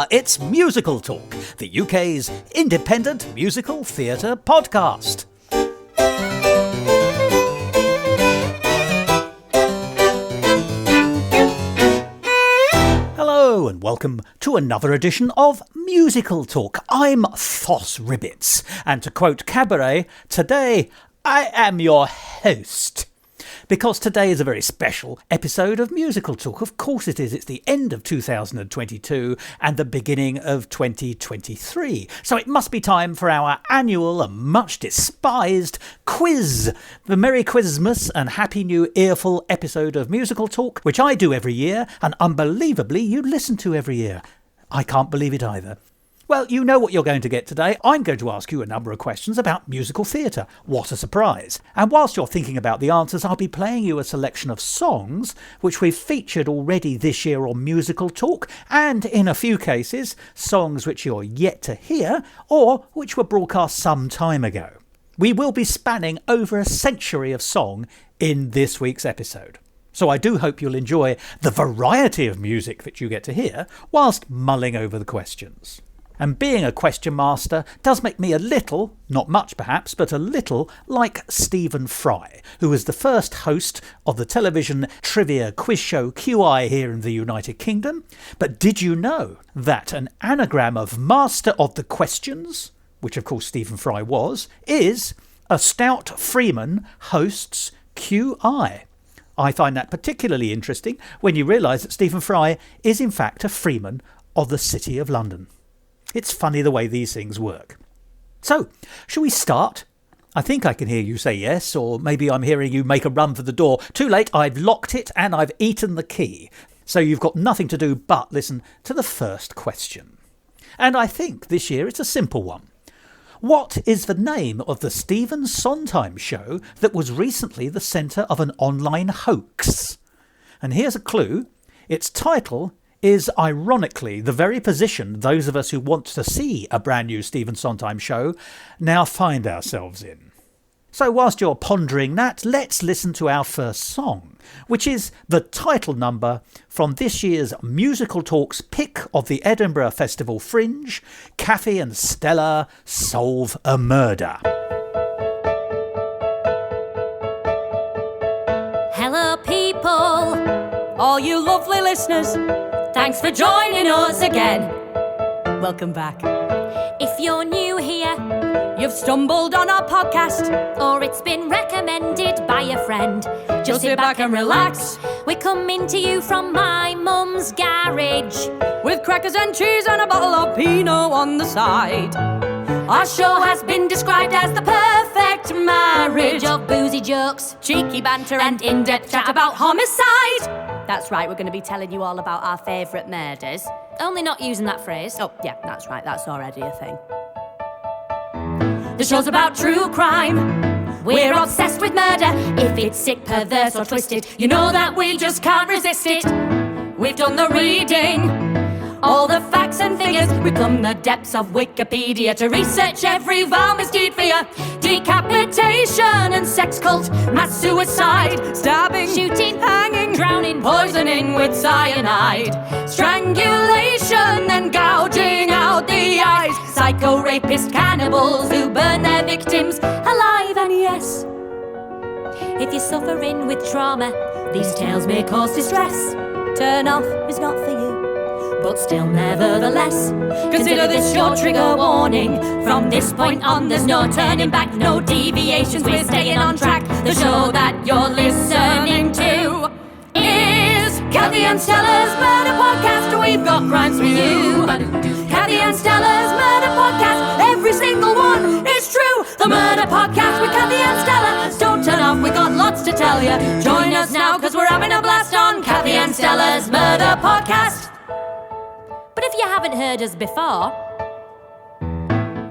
It's Musical Talk, the UK's independent musical theatre podcast. Hello and welcome to another edition of Musical Talk. I'm Thos Ribbits, and to quote Cabaret, today I am your host. Because today is a very special episode of Musical Talk. Of course it is. It's the end of 2022 and the beginning of 2023. So it must be time for our annual and much despised quiz. The Merry Quizmas and Happy New Earful episode of Musical Talk, which I do every year and unbelievably you listen to every year. I can't believe it either. Well, you know what you're going to get today. I'm going to ask you a number of questions about musical theatre. What a surprise. And whilst you're thinking about the answers, I'll be playing you a selection of songs which we've featured already this year on Musical Talk, and in a few cases, songs which you're yet to hear or which were broadcast some time ago. We will be spanning over a century of song in this week's episode. So I do hope you'll enjoy the variety of music that you get to hear whilst mulling over the questions. And being a question master does make me a little, not much perhaps, but a little like Stephen Fry, who was the first host of the television trivia quiz show QI here in the United Kingdom. But did you know that an anagram of Master of the Questions, which of course Stephen Fry was, is a stout freeman hosts QI? I find that particularly interesting when you realise that Stephen Fry is in fact a freeman of the City of London. It's funny the way these things work. So, shall we start? I think I can hear you say yes, or maybe I'm hearing you make a run for the door. Too late, I've locked it and I've eaten the key. So you've got nothing to do but listen to the first question. And I think this year it's a simple one. What is the name of the Stephen Sondheim show that was recently the centre of an online hoax? And here's a clue. Its title is ironically the very position those of us who want to see a brand new Stephen Sondheim show now find ourselves in. So whilst you're pondering that, let's listen to our first song, which is the title number from this year's Musical Talk's pick of the Edinburgh Festival Fringe, Kathy and Stella Solve a Murder. Hello people, all you lovely listeners. Thanks for joining us again. Welcome back. If you're new here, you've stumbled on our podcast, or it's been recommended by a friend, just sit back and relax. We're coming to you from my mum's garage, with crackers and cheese and a bottle of Pinot on the side. Our show has been described as the perfect marriage of boozy jokes, cheeky banter and in-depth chat about homicide. That's right, we're going to be telling you all about our favourite murders. Only not using that phrase. Oh, yeah, that's right, that's already a thing. The show's about true crime. We're obsessed with murder. If it's sick, perverse or twisted, you know that we just can't resist it. We've done the reading, all the facts and figures. We plumb the depths of Wikipedia to research every vile misdeed for you. Decapitation and sex cult, mass suicide, stabbing, shooting, hanging, drowning, poisoning with cyanide, strangulation and gouging out the eyes, psycho rapist cannibals who burn their victims alive. And yes, if you're suffering with trauma, these tales may cause distress. Turn off is not for you, but still nevertheless, consider this your trigger warning. From this point on there's no turning back, no deviations, we're staying on track. The show that you're listening to is Kathy and Stella's Murder Podcast. We've got crimes for you. Kathy and Stella's Murder Podcast, every single one is true. The Murder Podcast with Kathy and Stella. Don't turn off, we got lots to tell you. Join us now cause we're having a blast on Kathy and Stella's Murder Podcast. But if you haven't heard us before,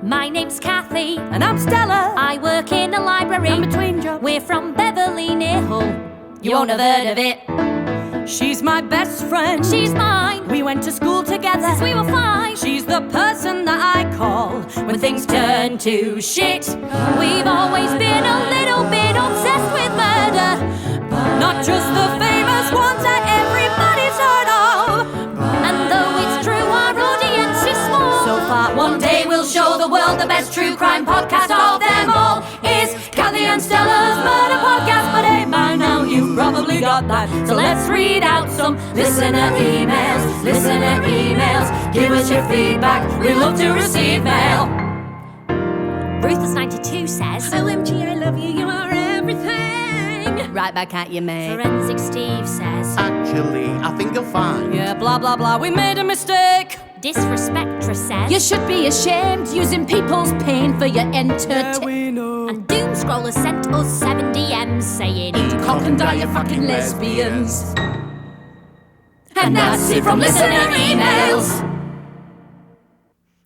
my name's Kathy and I'm Stella. I work in a library. I'm between jobs. We're from Beverley near Hull. You won't have heard of it. She's my best friend. She's mine. We went to school together since we were 5. She's the person that I call when things turn to shit. We've always been a little bit obsessed with murder. Not just the famous ones that everybody's heard of. And though it's true our audience podcast of them all is Kathy and Stella's Murder Podcast. But hey, by now you've probably got that. So let's read out some listener emails. Listener emails. Give us your feedback. We love to receive mail. Ruthless92 says, OMG, I love you. You are everything. right back at you, mate. Forensic Steve says, Actually, I think you'll find. yeah, blah, blah, blah. We made a mistake. Disrespectra says, You should be ashamed using people's pain for your entertainment. We know. and Doomscroller sent us 7 DMs saying, Cock and die, you fucking lesbians. And that's it from listener emails.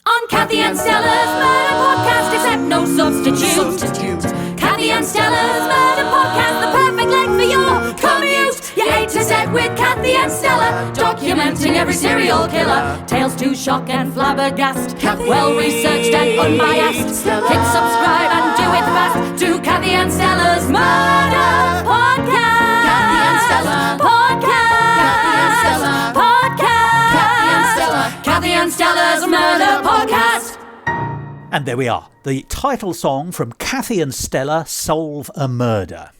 On Kathy and Stella's Murder Podcast, except no substitute. Kathy and Stella's Murder Podcast, the perfect length for your commute. You A to Z with Kathy and Stella, documenting every serial killer. Tales to shock and flabbergast, well researched and unbiased. Hit subscribe and do it fast to Kathy and Stella's Murder Podcast. Kathy and Stella Podcast. Kathy and Stella Podcast. Kathy and Stella. Kathy and Stella's Murder Podcast. And there we are, the title song from Kathy and Stella, Solve a Murder.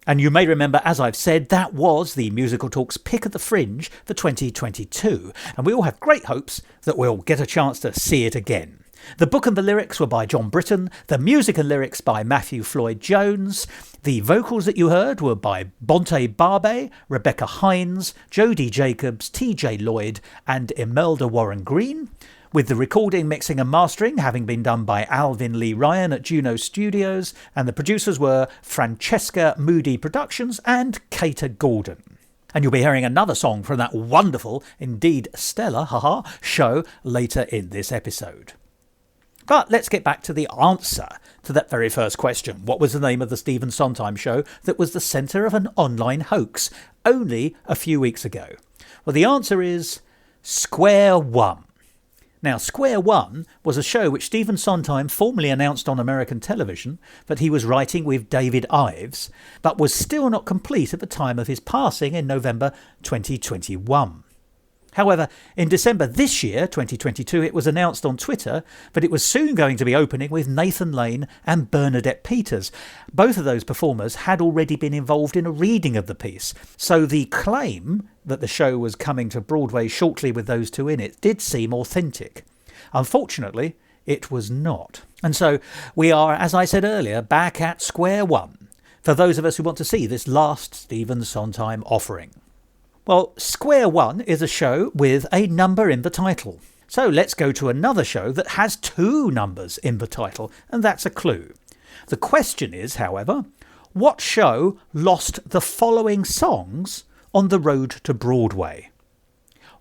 And you may remember, as I've said, that was the Musical Talk's pick at the Fringe for 2022. And we all have great hopes that we'll get a chance to see it again. The book and the lyrics were by John Britton, the music and lyrics by Matthew Floyd Jones. The vocals that you heard were by Bonte Barbe, Rebecca Hines, Jodie Jacobs, TJ Lloyd and Imelda Warren Green, with the recording, mixing and mastering having been done by Alvin Lee Ryan at Juno Studios, and the producers were Francesca Moody Productions and Cater Gordon. And you'll be hearing another song from that wonderful, indeed stellar, show later in this episode. But let's get back to the answer to that very first question. What was the name of the Stephen Sondheim show that was the centre of an online hoax only a few weeks ago? Well, the answer is Square One. Now, Square One was a show which Stephen Sondheim formally announced on American television that he was writing with David Ives, but was still not complete at the time of his passing in November 2021. However, in December this year, 2022, it was announced on Twitter that it was soon going to be opening with Nathan Lane and Bernadette Peters. Both of those performers had already been involved in a reading of the piece, so the claim that the show was coming to Broadway shortly with those two in it did seem authentic. Unfortunately, it was not. And so we are, as I said earlier, back at square one for those of us who want to see this last Stephen Sondheim offering. Well, Square One is a show with a number in the title. So let's go to another show that has 2 numbers in the title, and that's a clue. The question is, however, what show lost the following songs on the road to Broadway?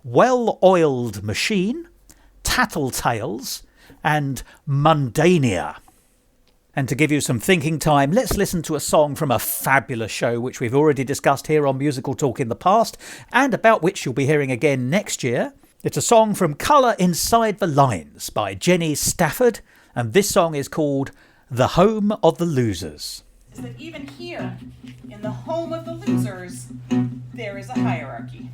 Well-Oiled Machine, Tattletales, and Mundania. And to give you some thinking time, let's listen to a song from a fabulous show which we've already discussed here on Musical Talk in the past, and about which you'll be hearing again next year. It's a song from Colour Inside the Lines by Jenny Stafford, and this song is called The Home of the Losers. Is that even here, in the home of the losers, there is a hierarchy.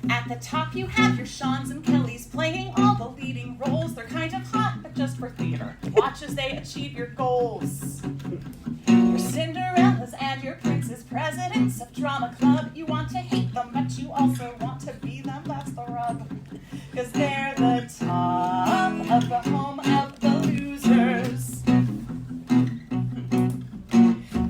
At the top you have your Shawns and Kellys playing all the leading roles. They're kind of hot, but just for theater. Watch as they achieve your goals. Your Cinderellas and your princes, presidents of drama club. You want to hate them, but you also want to be them. That's the rub. 'Cause they're the top of the home of the losers.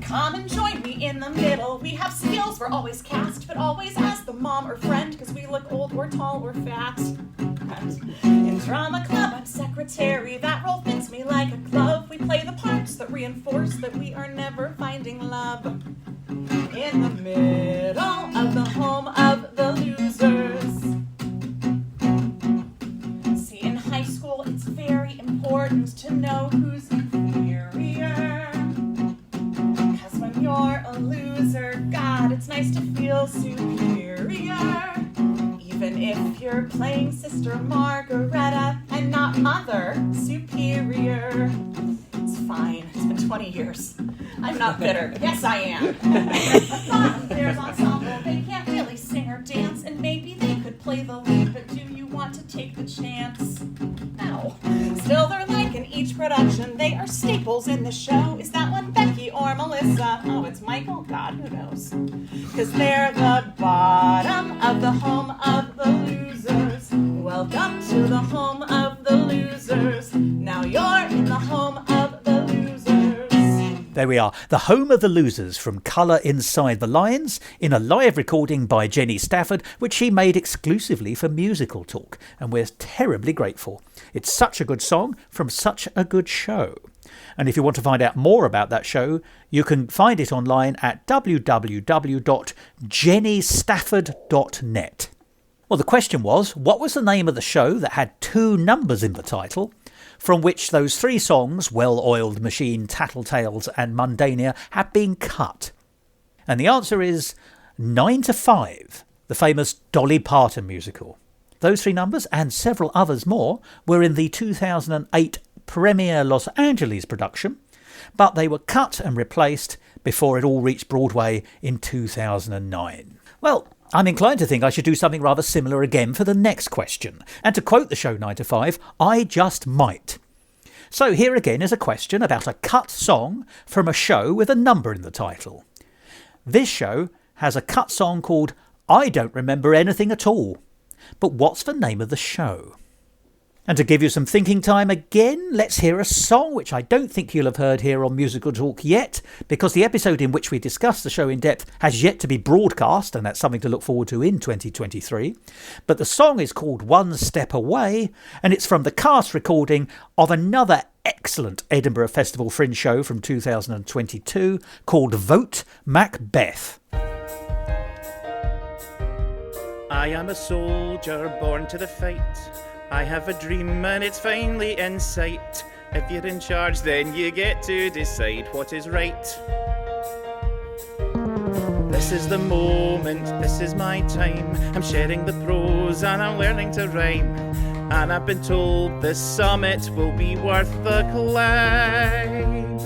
Come and join me in the middle. We have skills, we're always cast, but always as the mom or friend, 'cause we look old, we're tall, we're fat. And in drama club, I'm secretary. That role fits me like a glove. We play the parts that reinforce that we are never finding love. In the middle of the home of the losers. See, in high school, it's very important to know who's inferior. 'Cause when you're a loser, God, it's nice to feel superior. Even if you're playing Sister Margareta and not Mother Superior. It's fine. It's been 20 years. I'm not bitter. Yes, I am. There's ensemble. They can't really sing or dance, and maybe they could play the lead, but do you want to take the chance? No. Still, they're like the show? Is that one Becky or Melissa? Oh, it's Michael? God, who knows? Because they're the bottom of the home of the losers. Welcome to the home of the losers. Now you're in the home of the losers. There we are, the home of the losers from Colour Inside the Lines in a live recording by Jenny Stafford, which she made exclusively for Musical Talk, and we're terribly grateful. It's such a good song from such a good show. And if you want to find out more about that show, you can find it online at www.jennystafford.net. Well, the question was, what was the name of the show that had 2 numbers in the title, from which those 3 songs, Well-Oiled Machine, Tattletales and Mundania, had been cut? And the answer is 9 to 5, the famous Dolly Parton musical. Those 3 numbers, and several others more, were in the 2008 premiere Los Angeles production, but they were cut and replaced before it all reached Broadway in 2009. Well, I'm inclined to think I should do something rather similar again for the next question. And to quote the show 9 to 5, I just might. So here again is a question about a cut song from a show with a number in the title. This show has a cut song called I Don't Remember Anything at All. But what's the name of the show? And to give you some thinking time again, let's hear a song which I don't think you'll have heard here on Musical Talk yet, because the episode in which we discuss the show in depth has yet to be broadcast, and that's something to look forward to in 2023. But the song is called One Step Away, and it's from the cast recording of another excellent Edinburgh Festival Fringe show from 2022 called Vote Macbeth. I am a soldier born to the fight. I have a dream and it's finally in sight. If you're in charge, then you get to decide what is right. This is the moment, this is my time. I'm sharing the prose and I'm learning to rhyme. And I've been told this summit will be worth the climb.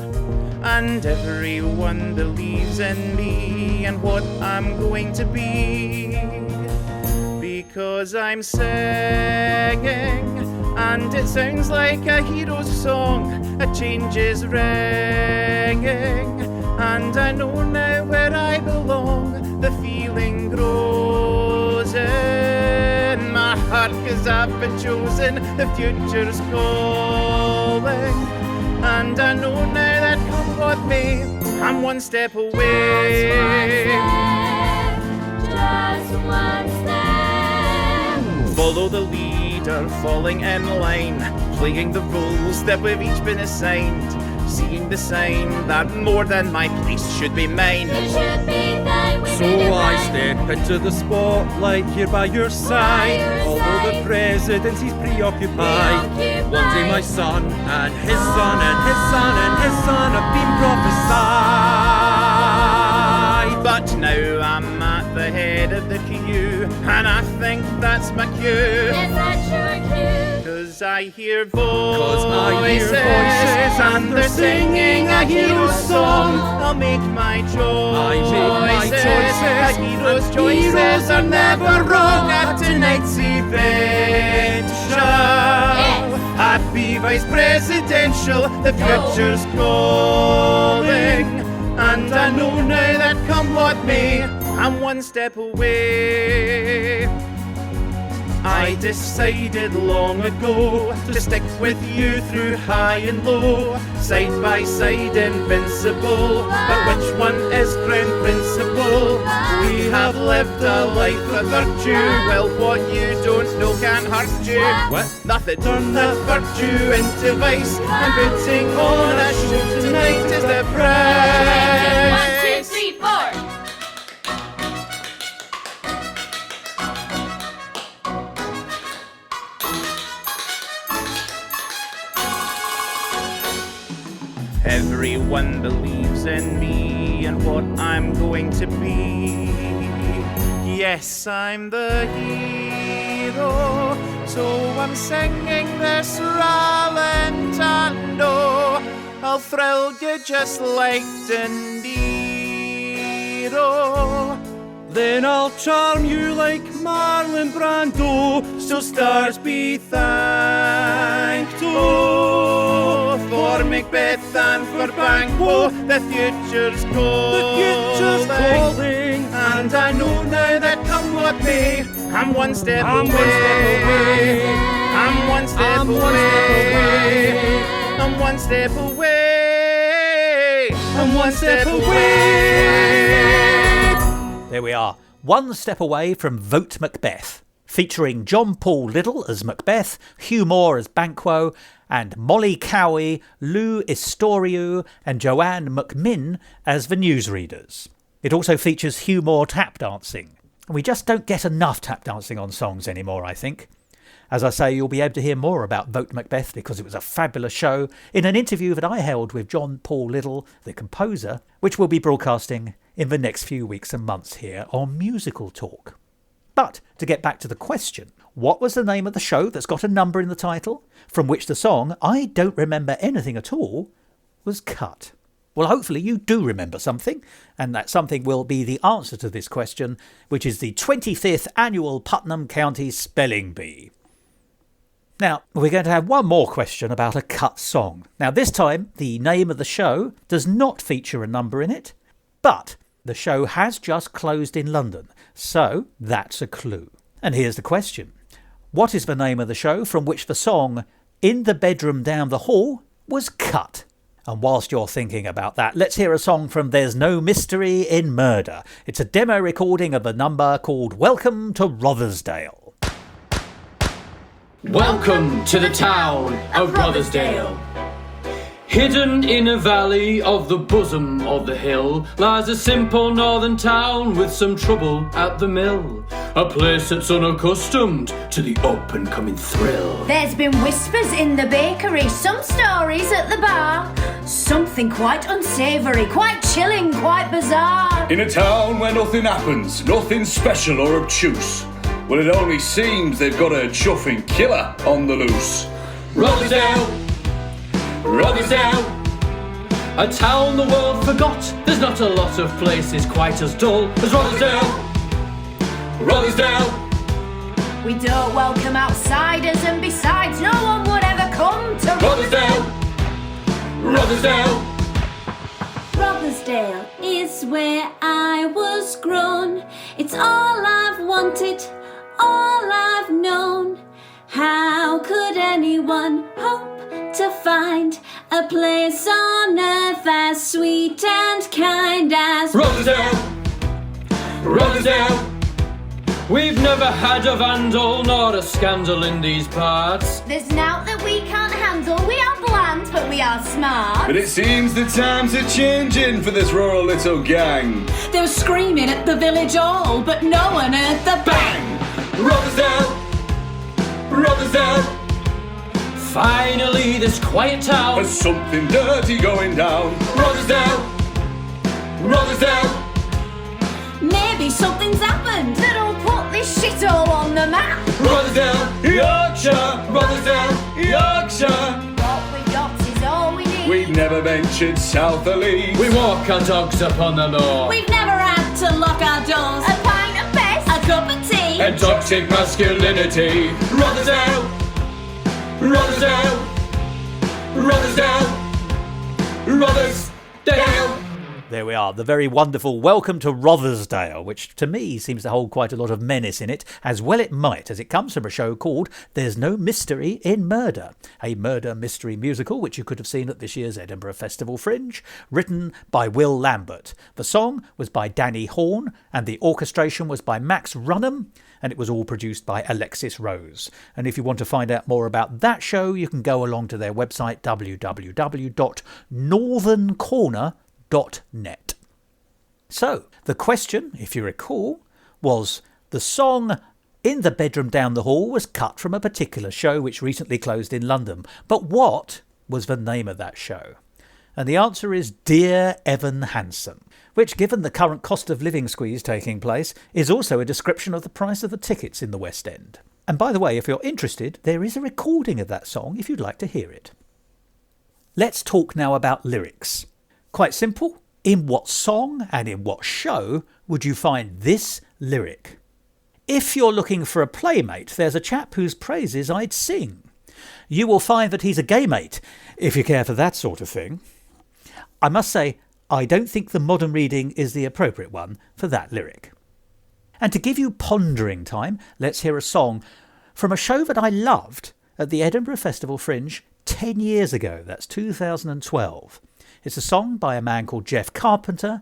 And everyone believes in me and what I'm going to be. Because I'm singing, and it sounds like a hero's song. A change is ringing, and I know now where I belong. The feeling grows in my heart, 'cause I've been chosen. The future's calling, and I know now that come what may, I'm one step away. Just one step. Follow the leader, falling in line, playing the roles that we've each been assigned, seeing the sign that more than my place should be mine. It should be thine. So I step into the spotlight here by your side, although the presidency's preoccupied. One day my son and his son and his son and his son have been prophesied. But now I'm at the head of the queue, and I think that's my cue. Is that your cue? 'Cause I hear voices and they're singing a hero's song. I'll make my choices. A hero's choices are never wrong at tonight's event. Happy vice presidential, the future's calling. And I know now that come what may, I'm one step away. I decided long ago to stick with you through high and low, side by side invincible, but which one is crown principal? We have lived a life of virtue, well what you don't know can't hurt you. What? Nothing turn that virtue into vice, and putting on a show tonight is the price. 1, 2, 3, 4. Everyone believes in me and what I'm going to be. Yes, I'm the hero, so I'm singing this rallentando. I'll thrill you just like De Niro. Then I'll charm you like Marlon Brando, so stars be thanked. Oh, for Macbeth than for Banquo. The future's calling, and I know now that come what may, I'm one step away. I'm one step away. I'm one step away. I'm one step away. There we are, one step away from Vote Macbeth, featuring John Paul Little as Macbeth, Hugh Moore as Banquo, and Molly Cowie, Lou Istoriou and Joanne McMinn as the newsreaders. It also features Hugh Moore tap dancing. We just don't get enough tap dancing on songs anymore, I think. As I say, you'll be able to hear more about Vote Macbeth because it was a fabulous show in an interview that I held with John Paul Little, the composer, which we'll be broadcasting in the next few weeks and months here on Musical Talk. But to get back to the question, what was the name of the show that's got a number in the title, from which the song I Don't Remember Anything at All was cut? Well, hopefully you do remember something, and that something will be the answer to this question, which is the 25th Annual Putnam County Spelling Bee. Now, we're going to have one more question about a cut song. Now, this time, the name of the show does not feature a number in it, but the show has just closed in London, so that's a clue. And here's the question. What is the name of the show from which the song In the Bedroom Down the Hall was cut? And whilst you're thinking about that, let's hear a song from There's No Mystery in Murder. It's a demo recording of the number called Welcome to Rothersdale. Welcome to the town of Rothersdale. Hidden in a valley of the bosom of the hill lies a simple northern town with some trouble at the mill. A place that's unaccustomed to the up-and-coming thrill. There's been whispers in the bakery, some stories at the bar. Something quite unsavoury, quite chilling, quite bizarre. In a town where nothing happens, nothing special or obtuse. Well, it only seems they've got a chuffing killer on the loose. Rothersdale, Rothersdale, a town the world forgot. There's not a lot of places quite as dull as Rothersdale. Rothersdale. We don't welcome outsiders, and besides, no one would ever come to Rothersdale. Rothersdale. Rothersdale is where I was grown. It's all I've wanted, all I've known. How could anyone hope to find a place on earth as sweet and kind as Rothersdale? Rothersdale. We've never had a vandal nor a scandal in these parts. There's nought that we can't handle. We are bland, but we are smart. But it seems the times are changing for this rural little gang. They were screaming at the village hall, but no one heard the bang. Rothersdale, Rothersdale. Finally, this quiet town There's something dirty going down. Rothersdale, Rothersdale. Maybe something's happened. That'll put this shithole on the map. Rothersdale, Yorkshire, Rothersdale, Yorkshire. What we've got is all we need. We've never ventured south of Leeds. We walk our dogs upon the moor. We've never had to lock our doors. A pint of best, A cup of tea. And toxic masculinity. Rothersdale, Rothersdale, Rothersdale, Rothersdale. There we are, the very wonderful Welcome to Rothersdale, which to me seems to hold quite a lot of menace in it, as well it might, as it comes from a show called There's No Mystery in Murder, a murder mystery musical which you could have seen at this year's Edinburgh Festival Fringe, written by Will Lambert. The song was by Danny Horn, and the orchestration was by Max Runham, and it was all produced by Alexis Rose. And if you want to find out more about that show, you can go along to their website www.northerncorner.net. So, the question, if you recall, was the song In the Bedroom Down the Hall was cut from a particular show which recently closed in London. But what was the name of that show? And the answer is Dear Evan Hansen, which, given the current cost of living squeeze taking place, is also a description of the price of the tickets in the West End. And by the way, if you're interested, there is a recording of that song if you'd like to hear it. Let's talk now about lyrics. Quite simple. In what song and in what show would you find this lyric? If you're looking for a playmate, there's a chap whose praises I'd sing. You will find that he's a gay mate, if you care for that sort of thing. I must say, I don't think the modern reading is the appropriate one for that lyric. And to give you pondering time, let's hear a song from a show that I loved at the Edinburgh Festival Fringe 10 years ago. That's 2012. It's a song by a man called Jeff Carpenter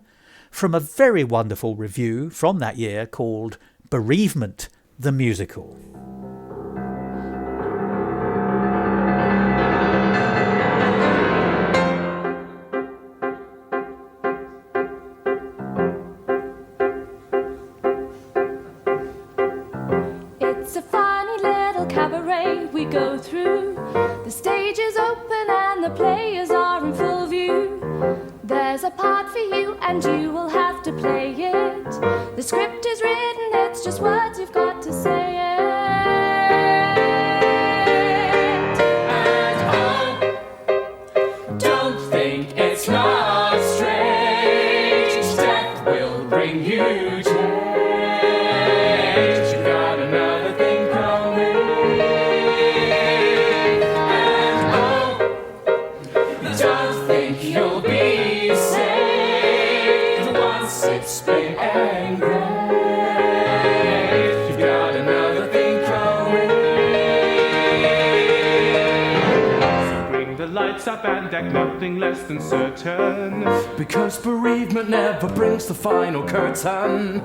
from a very wonderful review from that year called Bereavement the Musical. It's a funny little cabaret we go through. The stage is open and the players are in full view. There's a part for you and you will have to play it. The script is written, it's just words you've got to say it. And oh, don't think it's not strange. Death will bring you change. You've got another thing coming. And oh, don't think you'll be saved once it's been engraved. You've got another thing coming. Bring the lights up and act nothing less than certain. Because bereavement never brings the final curtain.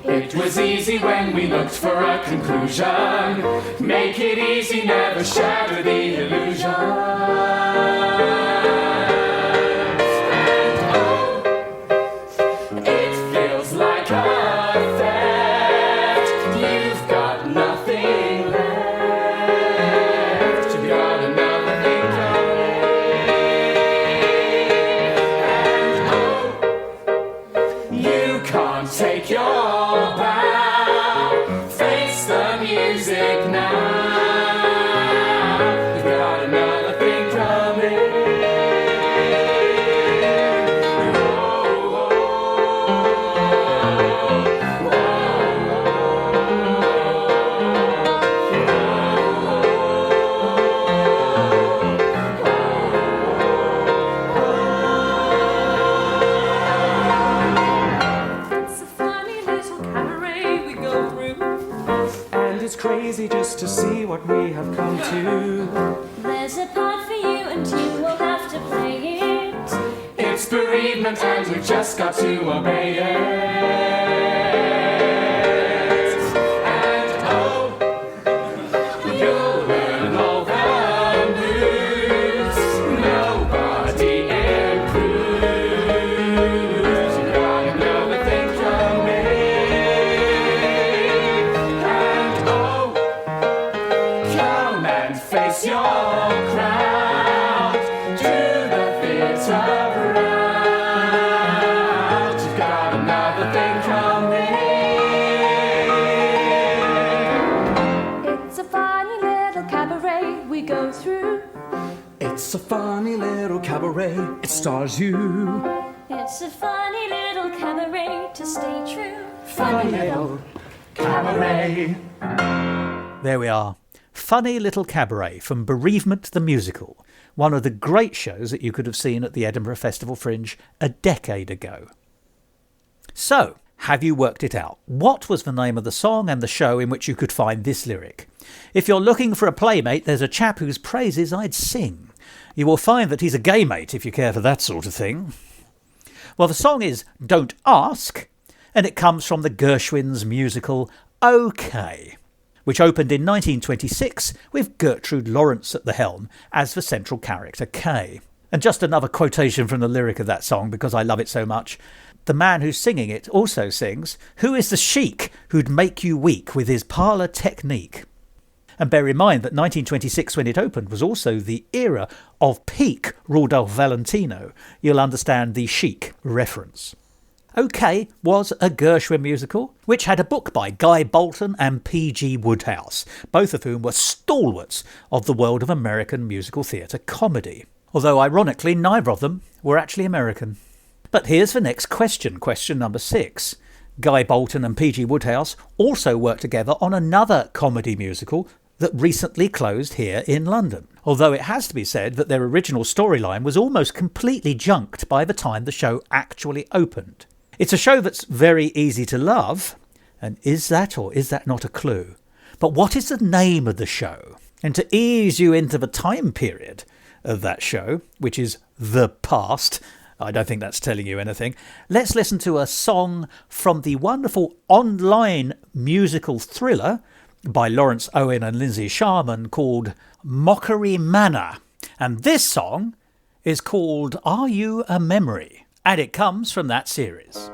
It was easy when we looked for a conclusion. Make it easy, never shatter the illusion. And oh, it feels like a theft. You've got nothing left. You've got another thing coming. And oh, you can't take your bow. Face the music now. You've got another thing coming. It's a funny little cabaret we go through. And it's crazy just to see what we have come to. There's a part for you and you will have to play it. It's bereavement and we've just got to obey it. And oh, you'll learn all the moves. Nobody improves. You've got another thing coming. And oh, come and face your crowd. Do the theatre proud. You've got another thing coming. It's a funny little cabaret we go through. It's a funny little cabaret. It stars you. It's a funny little cabaret to stay true. Funny little cabaret. There we are. Funny Little Cabaret from Bereavement the Musical, one of the great shows that you could have seen at the Edinburgh Festival Fringe a decade ago. So, have you worked it out? What was the name of the song and the show in which you could find this lyric? If you're looking for a playmate, there's a chap whose praises I'd sing. You will find that he's a gay mate if you care for that sort of thing. Well, the song is Don't Ask, and it comes from the Gershwin's musical OK, which opened in 1926 with Gertrude Lawrence at the helm as the central character Kay. And just another quotation from the lyric of that song because I love it so much. The man who's singing it also sings, "Who is the chic who'd make you weak with his parlour technique?" And bear in mind that 1926, when it opened, was also the era of peak Rudolph Valentino. You'll understand the chic reference. OK was a Gershwin musical, which had a book by Guy Bolton and P.G. Wodehouse, both of whom were stalwarts of the world of American musical theatre comedy. Although, ironically, neither of them were actually American. But here's the next question, question number 6. Guy Bolton and P.G. Wodehouse also worked together on another comedy musical, that recently closed here in London. Although it has to be said that their original storyline was almost completely junked by the time the show actually opened. It's a show that's very easy to love, and is that or is that not a clue? But what is the name of the show? And to ease you into the time period of that show, which is the past, I don't think that's telling you anything, let's listen to a song from the wonderful online musical thriller by Lawrence Owen and Lindsay Sharman called Mockery Manor. And this song is called Are You a Memory? And it comes from that series.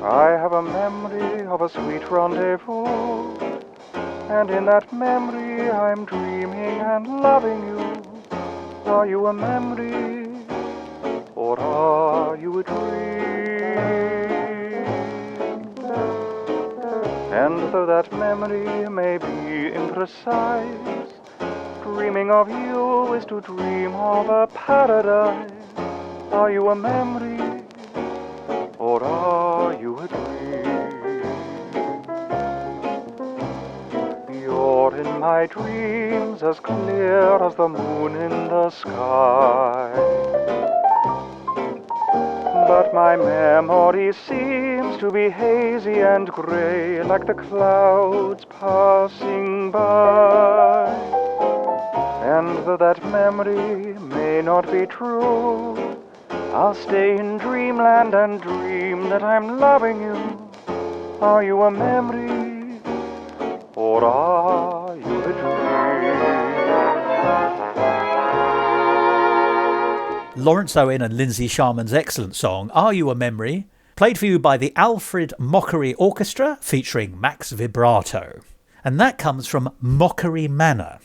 I have a memory of a sweet rendezvous, and in that memory I'm dreaming and loving you. Are you a memory, or are you a dream? And though that memory may be imprecise, dreaming of you is to dream of a paradise. Are you a memory, or are you a dream? You're in my dreams as clear as the moon in the sky, but my memory seems to be hazy and grey, like the clouds passing by. And though that memory may not be true, I'll stay in dreamland and dream that I'm loving you. Are you a memory, or are you a dream? Lawrence Owen and Lindsay Sharman's excellent song, Are You a Memory? Played for you by the Alfred Mockery Orchestra featuring Max Vibrato. And that comes from Mockery Manor,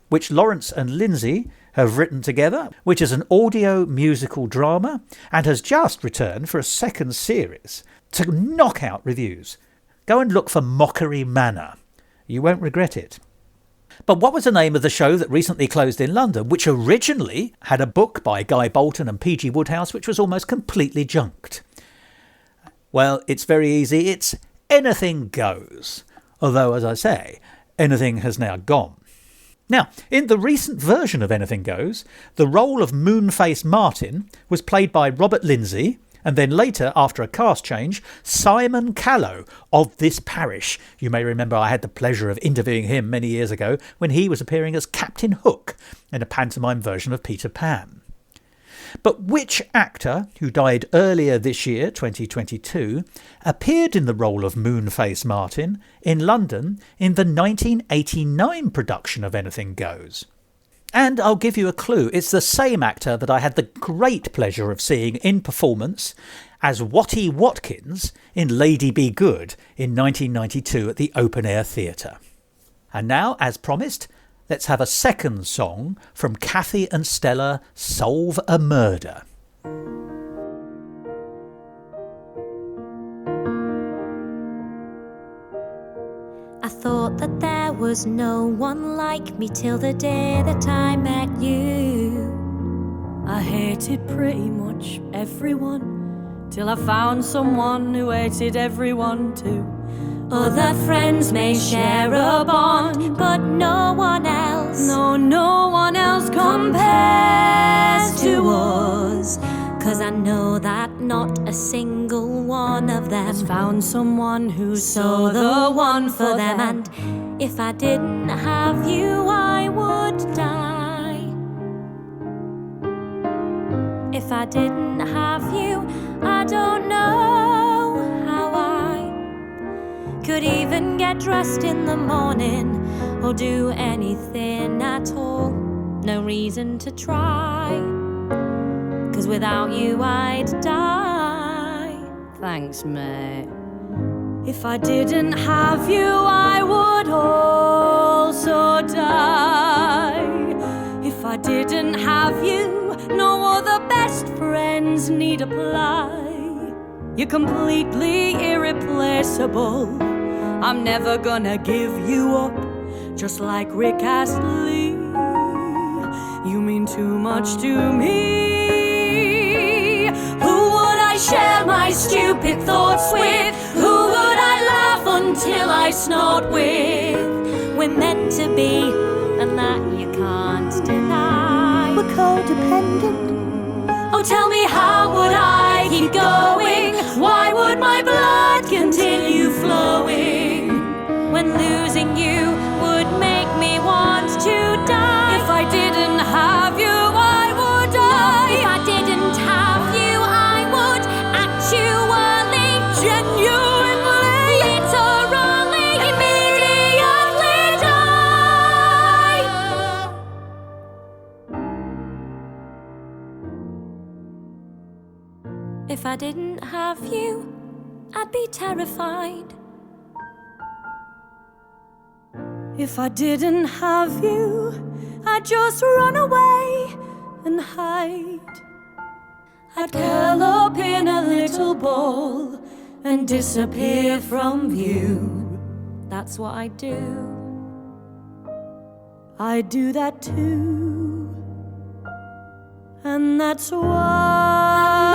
which Lawrence and Lindsay have written together, which is an audio musical drama and has just returned for a second series to knock out reviews. Go and look for Mockery Manor. You won't regret it. But what was the name of the show that recently closed in London, which originally had a book by Guy Bolton and P.G. Wodehouse, which was almost completely junked? Well, it's very easy. It's Anything Goes. Although, as I say, anything has now gone. Now, in the recent version of Anything Goes, the role of Moonface Martin was played by Robert Lindsay, and then later, after a cast change, Simon Callow of This Parish. You may remember I had the pleasure of interviewing him many years ago when he was appearing as Captain Hook in a pantomime version of Peter Pan. But which actor, who died earlier this year, 2022, appeared in the role of Moonface Martin in London in the 1989 production of Anything Goes? And I'll give you a clue. It's the same actor that I had the great pleasure of seeing in performance as Watty Watkins in Lady Be Good in 1992 at the Open Air Theatre. And now, as promised, let's have a second song from Kathy and Stella Solve a Murder. I thought that there was no one like me till the day that I met you. I hated pretty much everyone till I found someone who hated everyone too. Other friends may share a bond, but no one else. No one else compares. was. 'Cause I know that not a single one of them has found someone who's so the one for them. And if I didn't have you, I would die. If I didn't have you, I don't know how I could even get dressed in the morning or do anything at all. No reason to try, 'cause without you I'd die. Thanks, mate. If I didn't have you, I would also die. If I didn't have you, no other best friends need apply. You're completely irreplaceable. I'm never gonna give you up, just like Rick Astley. You mean too much to me. Who would I share my stupid thoughts with? Who would I laugh until I snort with? We're meant to be, and that you can't deny. We're codependent. Oh, tell me, how would I keep going? Why would my blood continue flowing when losing you would make me want to die? If I didn't have you, I would die. If I didn't have you, I would actually, genuinely, literally, immediately die. If I didn't have you, I'd be terrified. If I didn't have you, I'd just run away and hide. I'd curl up in a little ball and disappear from view. That's what I do. I do that too. And that's why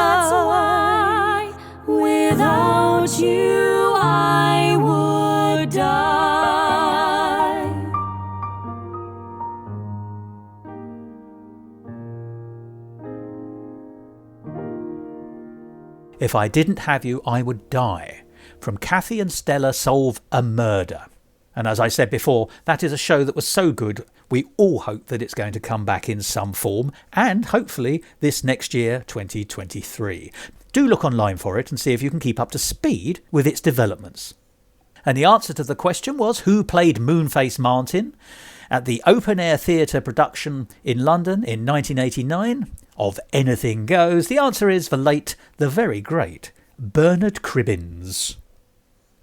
without you I would die. If I didn't have you, I would die. From Kathy and Stella Solve a Murder. And as I said before, that is a show that was so good, we all hope that it's going to come back in some form, and hopefully this next year, 2023. Do look online for it and see if you can keep up to speed with its developments. And the answer to the question was, who played Moonface Martin at the Open Air Theatre production in London in 1989 of Anything Goes? The answer is the late, the very great Bernard Cribbins.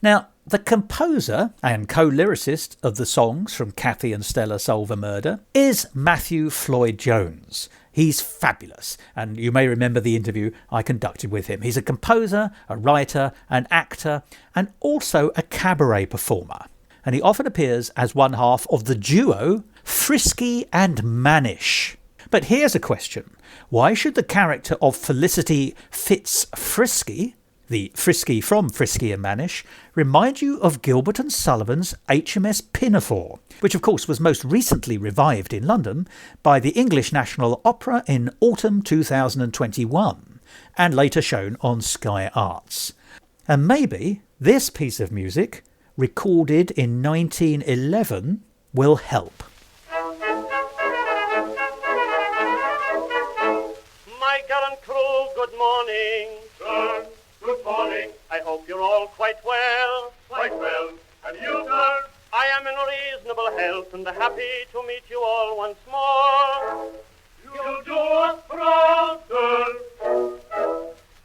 Now, the composer and co-lyricist of the songs from Kathy and Stella Solve a Murder is Matthew Floyd Jones. He's fabulous, and you may remember the interview I conducted with him. He's a composer, a writer, an actor, and also a cabaret performer. And he often appears as one half of the duo Frisky and Mannish. But here's a question. Why should the character of Felicity Fitz-Frisky, the Frisky from Frisky and Mannish, remind you of Gilbert and Sullivan's HMS Pinafore, which of course was most recently revived in London by the English National Opera in autumn 2021 and later shown on Sky Arts. And maybe this piece of music, recorded in 1911, will help. My gallant crew, good morning. Sir, good morning. I hope you're all quite well. Quite well. And you, sir? I am in reasonable health and happy to meet you all once more. You do us proud, sir.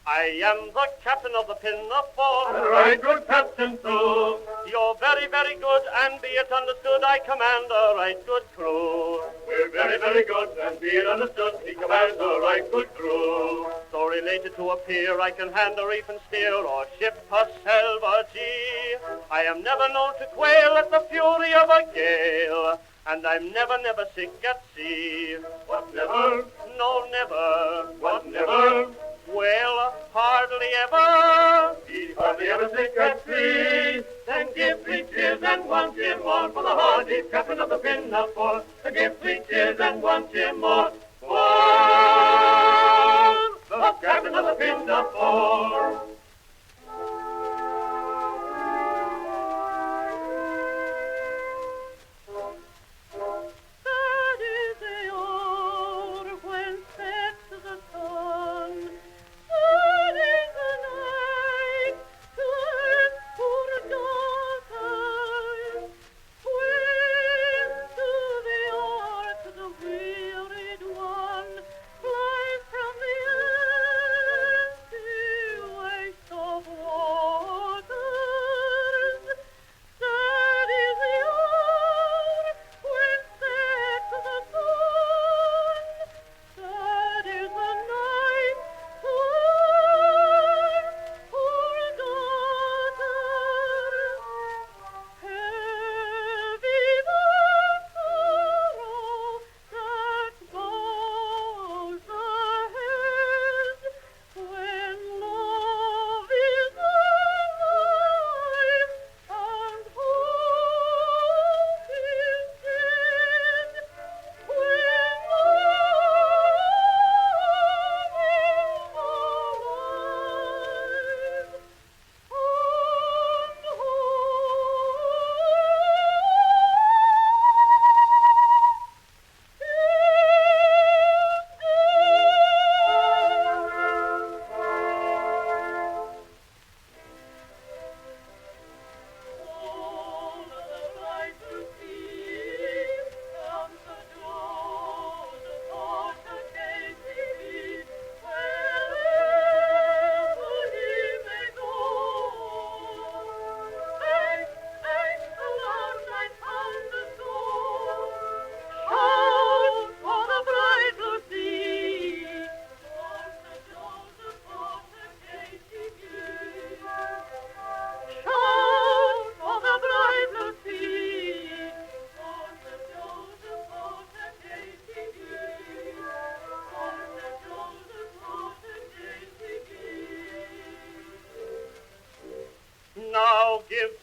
I am the captain of the Pinafore. And right good captain, too. You're very, very good, and be it understood, I command a right good crew. We're very, very good, and be it understood, we command a right good crew. So related to a pier, I can hand a reef and steer, or ship a salvagee. I am never known to quail at the fury of a gale, and I'm never, never sick at sea. What, never? No, never. What, never? Well, hardly ever. He's hardly ever sick at sea. Then give 3 cheers and 1 cheer more for the hardy captain of the Pinafore. Give 3 cheers and 1 cheer more for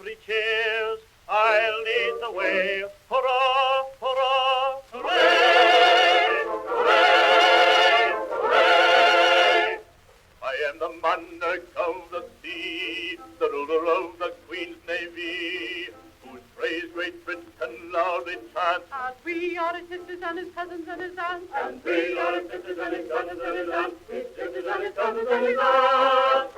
three cheers, I'll lead the way. Hurrah, hurrah, hooray! Hooray! Hooray! I am the monarch of the sea, the ruler of the Queen's Navy, whose praise Great Britain loudly chants. And we are his sisters and his cousins and his aunts. And we are his sisters and his cousins and his aunts. His sisters and his cousins and his aunts.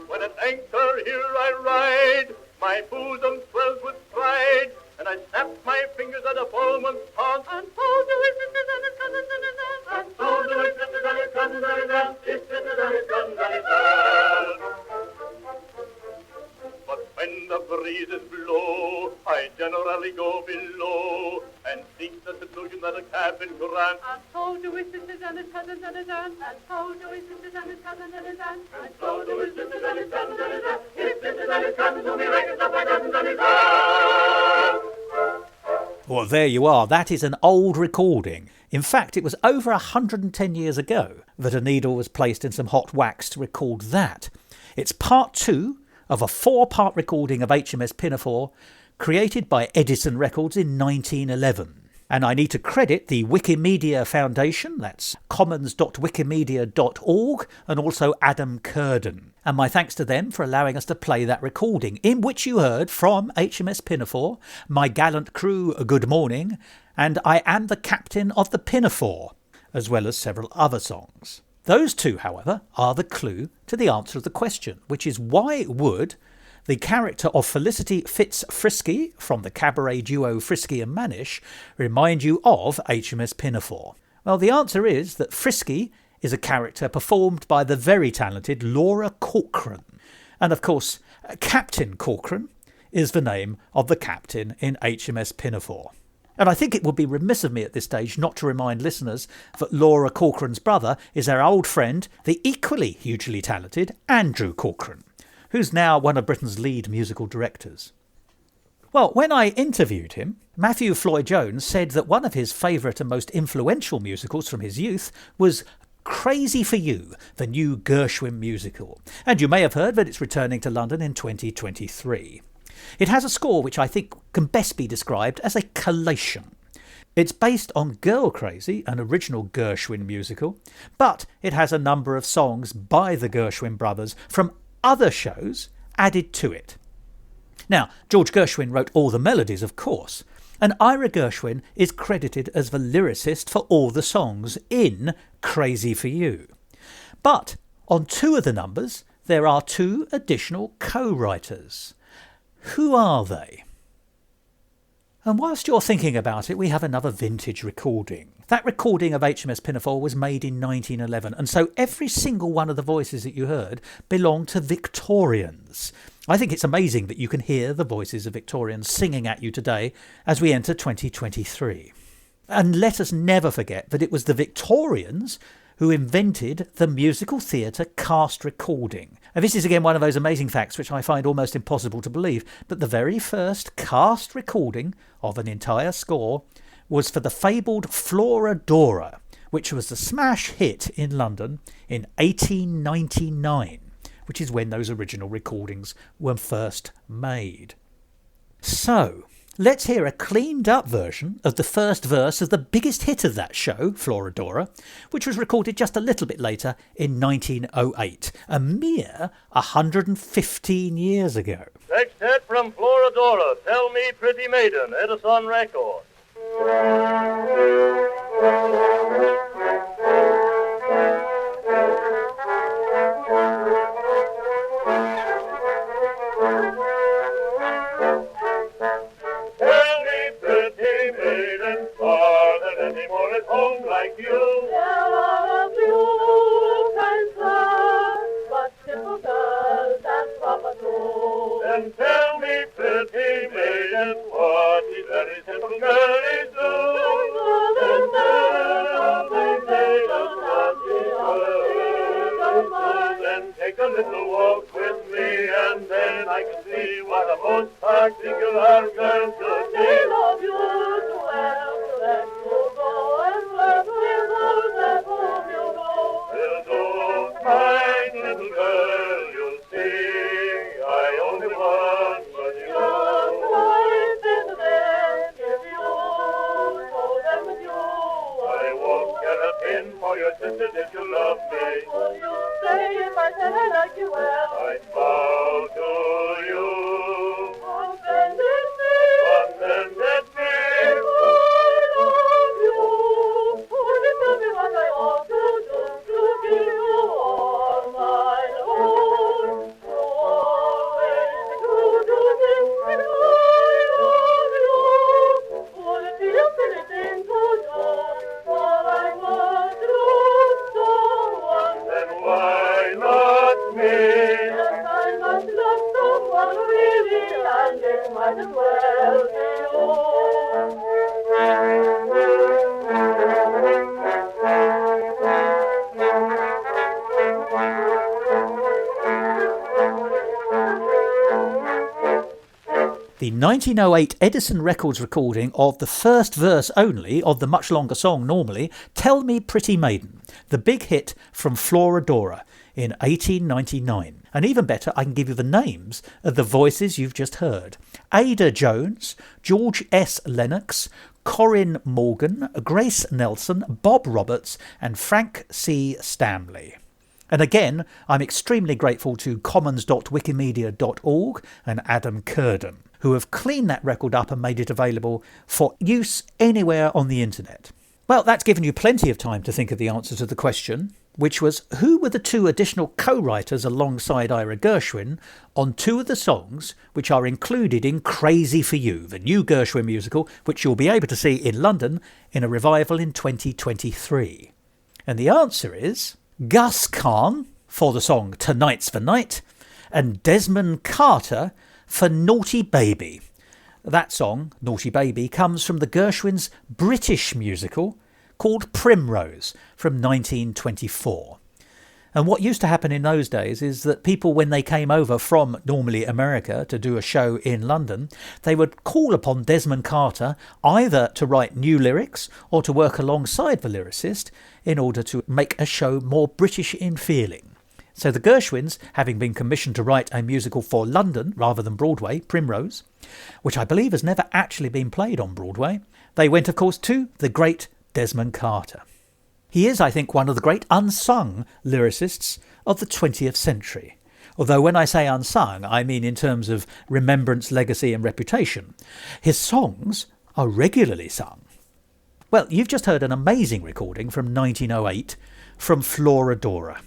When at anchor here I ride, my bosom swells with pride, and I snap my fingers at a foeman's taunt. And so do his sisters and his cousins and his aunts. And so do his sisters and his cousins and his aunts. His sisters and his cousins and his aunts. But when the breezes blow, I generally go below, and seek the seclusion that a cabin grants. And so do his sisters and his cousins and his aunts. And so do his sisters and his cousins and his aunts. And so do his sisters and his cousins and his aunts. His sisters and his cousins whom he reckons up by dozens and his aunts. Well, there you are. That is an old recording. In fact, it was over 110 years ago that a needle was placed in some hot wax to record that. It's part 2 of a 4-part recording of HMS Pinafore, created by Edison Records in 1911. And I need to credit the Wikimedia Foundation, that's commons.wikimedia.org, and also Adam Curden. And my thanks to them for allowing us to play that recording, in which you heard from HMS Pinafore, My Gallant Crew, Good Morning, and I Am the Captain of the Pinafore, as well as several other songs. Those two, however, are the clue to the answer of the question, which is why would the character of Felicity Fitz-Frisky from the cabaret duo Frisky and Manish remind you of HMS Pinafore? Well, the answer is that Frisky is a character performed by the very talented Laura Corcoran. And of course, Captain Corcoran is the name of the captain in HMS Pinafore. And I think it would be remiss of me at this stage not to remind listeners that Laura Corcoran's brother is our old friend, the equally hugely talented Andrew Corcoran, who's now one of Britain's lead musical directors. Well, when I interviewed him, Matthew Floyd-Jones said that one of his favourite and most influential musicals from his youth was Crazy for You, the new Gershwin musical. And you may have heard that it's returning to London in 2023. It has a score which I think can best be described as a collation. It's based on Girl Crazy, an original Gershwin musical, but it has a number of songs by the Gershwin brothers from other shows added to it. Now, George Gershwin wrote all the melodies, of course, and Ira Gershwin is credited as the lyricist for all the songs in Crazy for You. But on 2 of the numbers, there are 2 additional co-writers. Who are they? And whilst you're thinking about it, we have another vintage recording. That recording of HMS Pinafore was made in 1911, and so every single one of the voices that you heard belonged to Victorians. I think it's amazing that you can hear the voices of Victorians singing at you today as we enter 2023. And let us never forget that it was the Victorians who invented the musical theatre cast recording. And this is again one of those amazing facts which I find almost impossible to believe, but the very first cast recording of an entire score was for the fabled Florodora, which was the smash hit in London in 1899, which is when those original recordings were first made. So, let's hear a cleaned up version of the first verse of the biggest hit of that show, Florodora, which was recorded just a little bit later in 1908, a mere 115 years ago. Sextet from Florodora, Tell Me Pretty Maiden, Edison Record. Like you, there are a few kind sir, but simple girls and proper too. Then tell me, pretty maiden, what these very simple girlies do. Then tell me, maiden, what she does. Then take a little walk with me, and then I can see what a most particular girl should be. They love you too well to let you go and flirt with those at whom you know. Well, don't mind, little girl, you'll see, I the 1908 Edison Records recording of the first verse only of the much longer song normally, Tell Me Pretty Maiden, the big hit from Florodora in 1899. And even better, I can give you the names of the voices you've just heard. Ada Jones, George S. Lennox, Corinne Morgan, Grace Nelson, Bob Roberts and Frank C. Stanley. And again, I'm extremely grateful to commons.wikimedia.org and Adam Curden, who have cleaned that record up and made it available for use anywhere on the internet. Well, that's given you plenty of time to think of the answer to the question, which was who were the two additional co-writers alongside Ira Gershwin on two of the songs which are included in Crazy for You, the new Gershwin musical, which you'll be able to see in London in a revival in 2023. And the answer is Gus Kahn for the song Tonight's the Night and Desmond Carter for Naughty Baby. That song, Naughty Baby, comes from the Gershwins' British musical called Primrose from 1924. And what used to happen in those days is that people, when they came over from normally America to do a show in London, they would call upon Desmond Carter either to write new lyrics or to work alongside the lyricist in order to make a show more British in feeling. So the Gershwins, having been commissioned to write a musical for London rather than Broadway, Primrose, which I believe has never actually been played on Broadway, they went, of course, to the great Desmond Carter. He is, I think, one of the great unsung lyricists of the 20th century. Although when I say unsung, I mean in terms of remembrance, legacy and reputation. His songs are regularly sung. Well, you've just heard an amazing recording from 1908 from Florodora.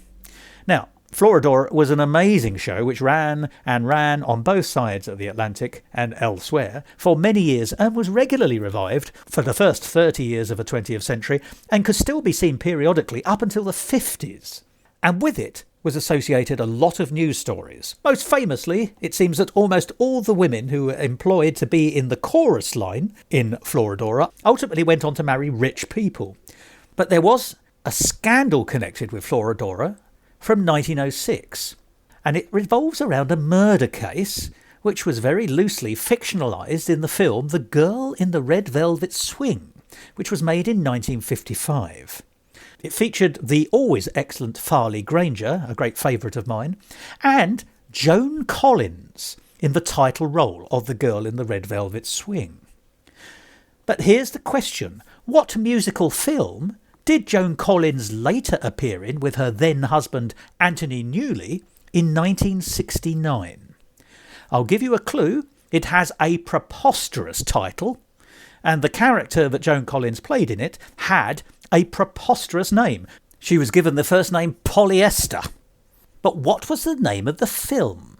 Now, Florodora was an amazing show which ran on both sides of the Atlantic and elsewhere for many years and was regularly revived for the first 30 years of the 20th century and could still be seen periodically up until the 50s. And with it was associated a lot of news stories. Most famously, it seems that almost all the women who were employed to be in the chorus line in Florodora ultimately went on to marry rich people. But there was a scandal connected with Florodora from 1906, and it revolves around a murder case which was very loosely fictionalised in the film The Girl in the Red Velvet Swing, which was made in 1955. It featured the always excellent Farley Granger, a great favourite of mine, and Joan Collins in the title role of The Girl in the Red Velvet Swing. But here's the question: what musical film did Joan Collins later appear in with her then-husband Anthony Newley in 1969? I'll give you a clue. It has a preposterous title, and the character that Joan Collins played in it had a preposterous name. She was given the first name Polyester. But what was the name of the film?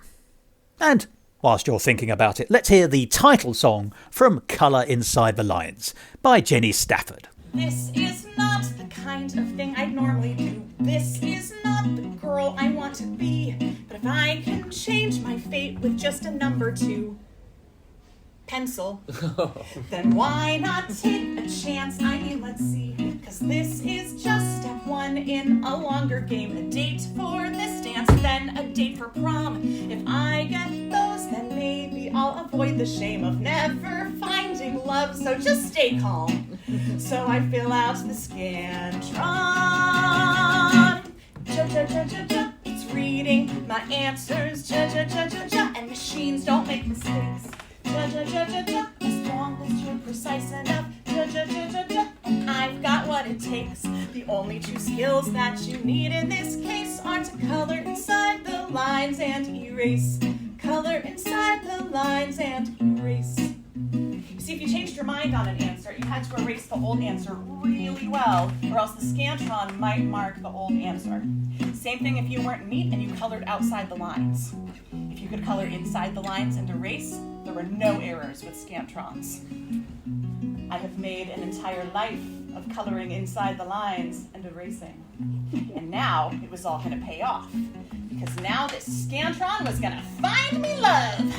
And whilst you're thinking about it, let's hear the title song from Colour Inside the Lines by Jenny Stafford. This is not the kind of thing I'd normally do. This is not the girl I want to be. But if I can change my fate with just a number 2 pencil, then why not take a chance? I mean, let's see. 'Cause this is just step 1 in a longer game. A date for this dance, then a date for prom. If I get those, then maybe I'll avoid the shame of never finding love. So just stay calm. So I fill out the Scantron. Ja-ja-ja-ja-ja. It's reading my answers. Ja-ja-ja-ja-ja. And machines don't make mistakes. Ja-ja-ja-ja-ja. As long as you're precise enough. Ja-ja-ja-ja-ja. And I've got what it takes. The only 2 skills that you need in this case are to color inside the lines and erase. Color inside the lines and erase. See, if you changed your mind on an answer, you had to erase the old answer really well, or else the Scantron might mark the old answer. Same thing if you weren't neat and you colored outside the lines. If you could color inside the lines and erase, there were no errors with Scantrons. I have made an entire life of coloring inside the lines and erasing. And now it was all going to pay off, because now this Scantron was going to find me love.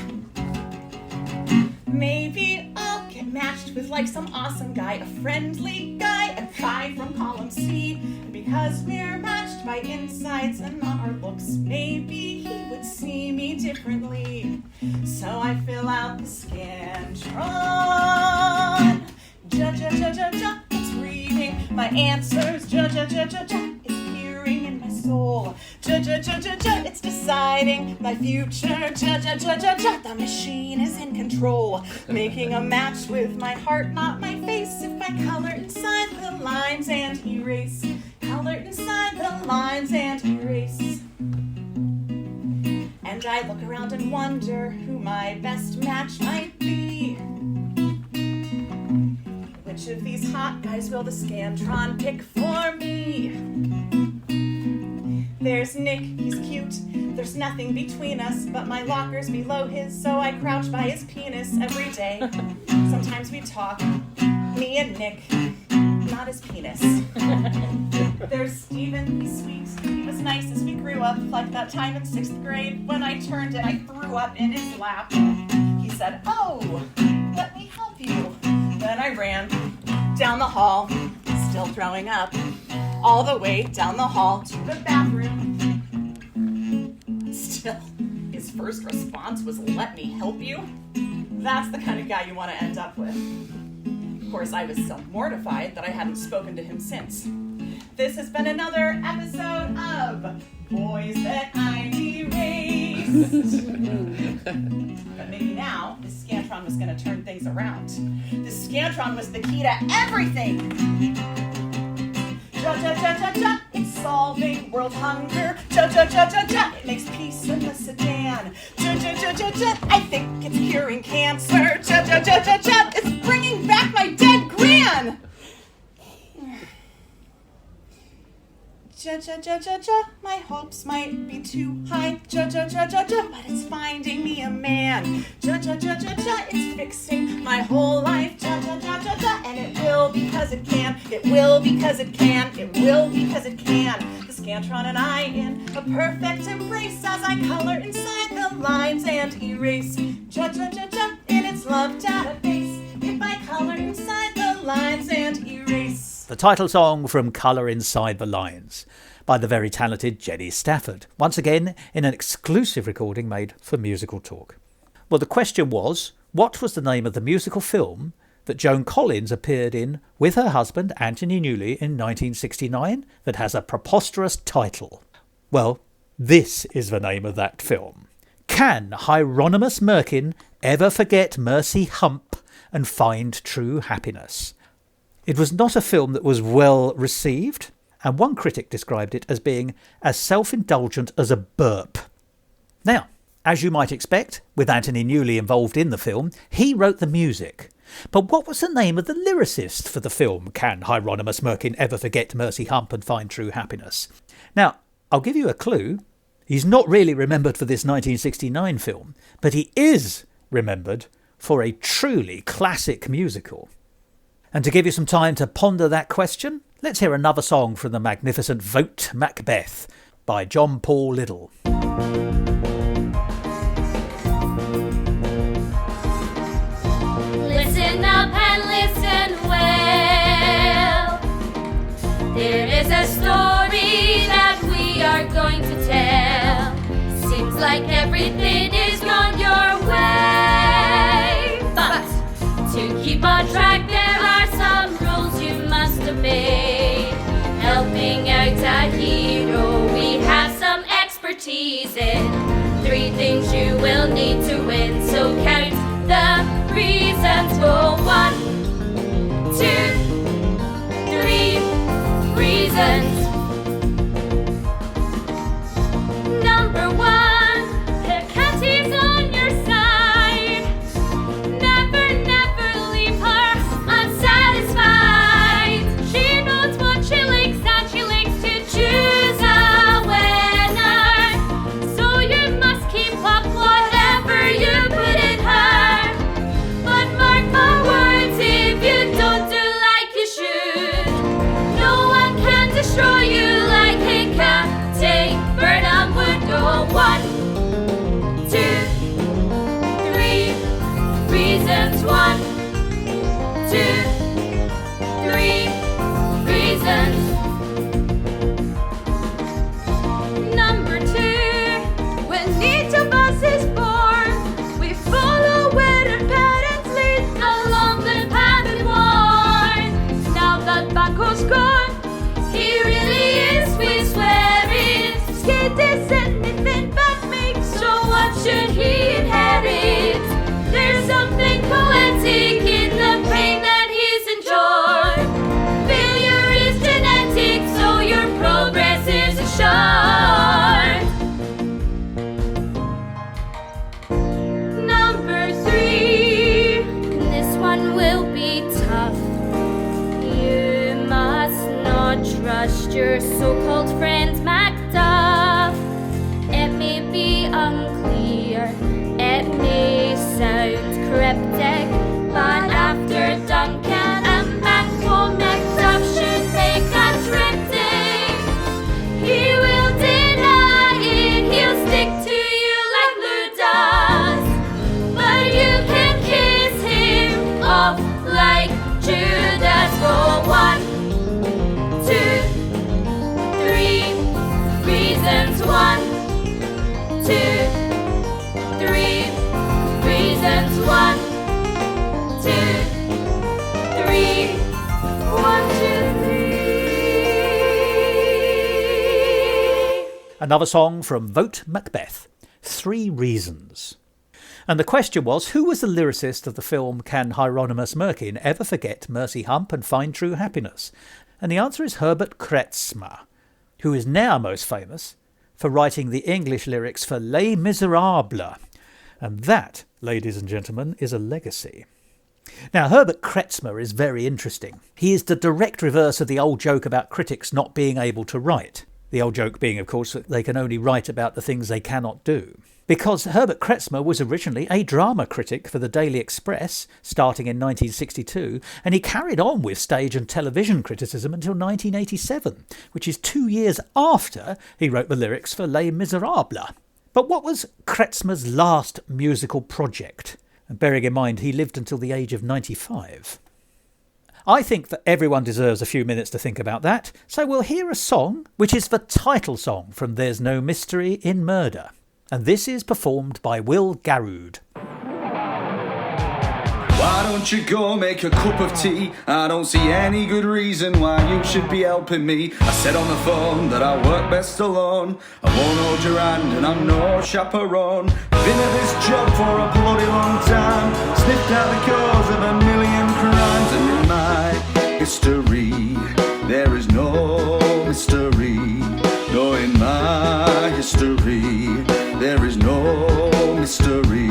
Maybe I'll get matched with like some awesome guy, a friendly guy, a guy from column C. And because we're matched by insides and not our looks, maybe he would see me differently. So I fill out the Scantron. Ja, it's reading my answers. Ja, it's peering in my soul. Ja, it's deciding my future. Ja, the machine is in control, making a match with my heart, not my face. If I color inside the lines and erase, color inside the lines and erase. And I look around and wonder who my best match might be. Which of these hot guys will the Scantron pick for me? There's Nick, he's cute. There's nothing between us, but my locker's below his, so I crouch by his penis every day. Sometimes we talk, me and Nick, not his penis. There's Steven, he's sweet. He was nice as we grew up, like that time in 6th grade when I turned and I threw up in his lap. He said, "Oh, let me help you." Then I ran down the hall, still throwing up, all the way down the hall to the bathroom. Still, his first response was, "Let me help you." That's the kind of guy you want to end up with. Of course, I was so mortified that I hadn't spoken to him since. This has been another episode of Boys That I Erased. But maybe now, this Scantron was going to turn things around. This Scantron was the key to everything. Ja, it's solving world hunger. Ja, it makes peace in the Sudan. Ja, I think it's curing cancer. Ja, it's bringing back my dead gran. Ja, my hopes might be too high. Ja, but it's finding me a man. Ja, it's fixing my whole life. Ja, and it will because it can. It will because it can. It will because it can. The Scantron and I in a perfect embrace as I color inside the lines and erase. Ja, in its love database. If I color inside the lines and erase. The title song from Colour Inside the Lines by the very talented Jenny Stafford, once again in an exclusive recording made for Musical Talk. Well, the question was, what was the name of the musical film that Joan Collins appeared in with her husband Anthony Newley in 1969 that has a preposterous title? Well, this is the name of that film. Can Hieronymus Merkin ever forget Mercy Hump and find true happiness? It was not a film that was well received, and one critic described it as being as self-indulgent as a burp. Now, as you might expect, with Anthony Newley involved in the film, he wrote the music. But what was the name of the lyricist for the film Can Hieronymus Merkin Ever Forget Mercy Hump and Find True Happiness? Now, I'll give you a clue. He's not really remembered for this 1969 film, but he is remembered for a truly classic musical. And to give you some time to ponder that question, let's hear another song from the magnificent Vote Macbeth by John Paul Liddell. Listen up and listen well. There is a story that we are going to tell. Seems like everything is gone your way, but to keep on track there are some rules you must obey. Helping out a hero we have some expertise in. 3 things you will need to win, so count the reasons. Go 1, 2, 3 reasons. Number 1, the cat is on your side. Never leave her unsatisfied. She knows what she likes and she likes to choose a winner. So you must keep up whatever you put in her. But mark my words, not trust your so-called friends, Macduff. It may be unclear, it may sound cryptic, but after Duncan and Banquo, Macduff should make a triptych. He will deny it, he'll stick to you like Blue does, but you can kiss him off like Judas. For 1, 2, 3 reasons. 1, 2, 3 reasons. 1, 2, 3. 1, 2, 3. Another song from Vote Macbeth, 3 Reasons. And the question was, who was the lyricist of the film Can Hieronymus Merkin Ever Forget Mercy Hump and Find True Happiness? And the answer is Herbert Kretzmer, who is now most famous for writing the English lyrics for Les Miserables. And that, ladies and gentlemen, is a legacy. Now, Herbert Kretzmer is very interesting. He is the direct reverse of the old joke about critics not being able to write. The old joke being, of course, that they can only write about the things they cannot do. Because Herbert Kretzmer was originally a drama critic for the Daily Express, starting in 1962, and he carried on with stage and television criticism until 1987, which is 2 years after he wrote the lyrics for Les Miserables. But what was Kretzmer's last musical project? And bearing in mind he lived until the age of 95. I think that everyone deserves a few minutes to think about that, so we'll hear a song which is the title song from There's No Mystery in Murder. And this is performed by Will Garrood. Why don't you go make a cup of tea? I don't see any good reason why you should be helping me. I said on the phone that I work best alone. I won't hold your hand and I'm no chaperone. Been at this job for a bloody long time. Sniffed out the cause of 1,000,000 crimes. And in my history there is no mystery. No, in my history there is no mystery.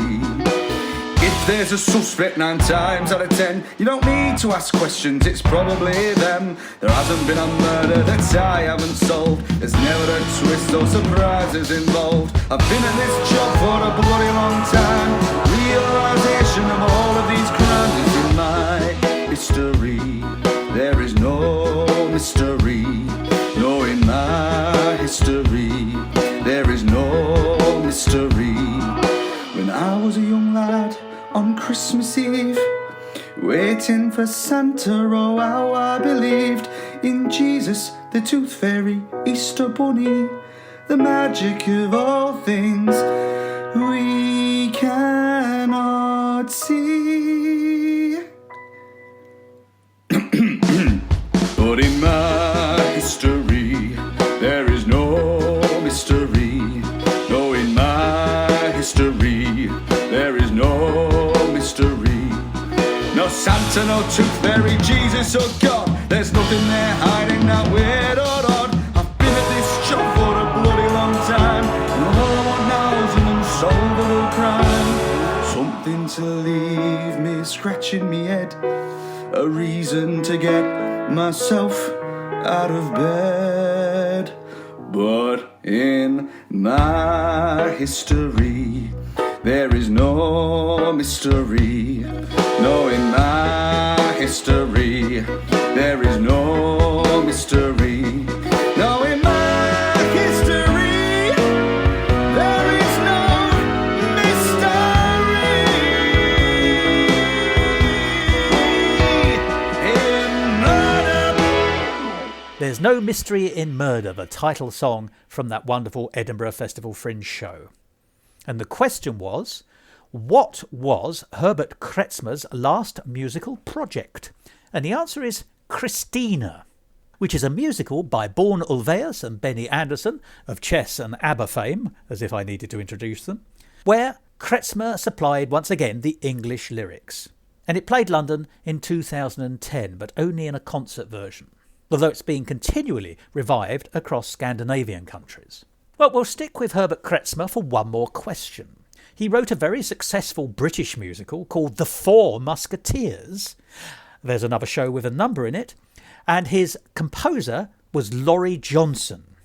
If there's a suspect 9 times out of 10, you don't need to ask questions, it's probably them. There hasn't been a murder that I haven't solved. There's never a twist or surprises involved. I've been in this job for a bloody long time. Realisation of all of these crimes is in my history. There is no mystery. No, in my history there is no mystery. When I was a young lad on Christmas Eve, waiting for Santa, oh how I believed in Jesus, the Tooth Fairy, Easter Bunny, the magic of all things we cannot see. But in my history there is no mystery. No, in my history there is no mystery. No Santa, no Tooth Fairy, Jesus or God. There's nothing there hiding that weird or odd. I've been at this job for a bloody long time, and all I want now is an unsolvable crime. Something to leave me scratching me head, a reason to get myself out of bed. But in my history there is no mystery. No, in my history there is no mystery. No, in my history there is no mystery. In murder. There's No Mystery in Murder, the title song from that wonderful Edinburgh Festival Fringe show. And the question was, what was Herbert Kretzmer's last musical project? And the answer is Christina, which is a musical by Born Ulvaeus and Benny Andersson of Chess and ABBA fame, as if I needed to introduce them, where Kretzmer supplied once again the English lyrics. And it played London in 2010, but only in a concert version, although it's being continually revived across Scandinavian countries. Well, we'll stick with Herbert Kretzmer for one more question. He wrote a very successful British musical called The Four Musketeers. There's another show with a number in it. And his composer was Laurie Johnson.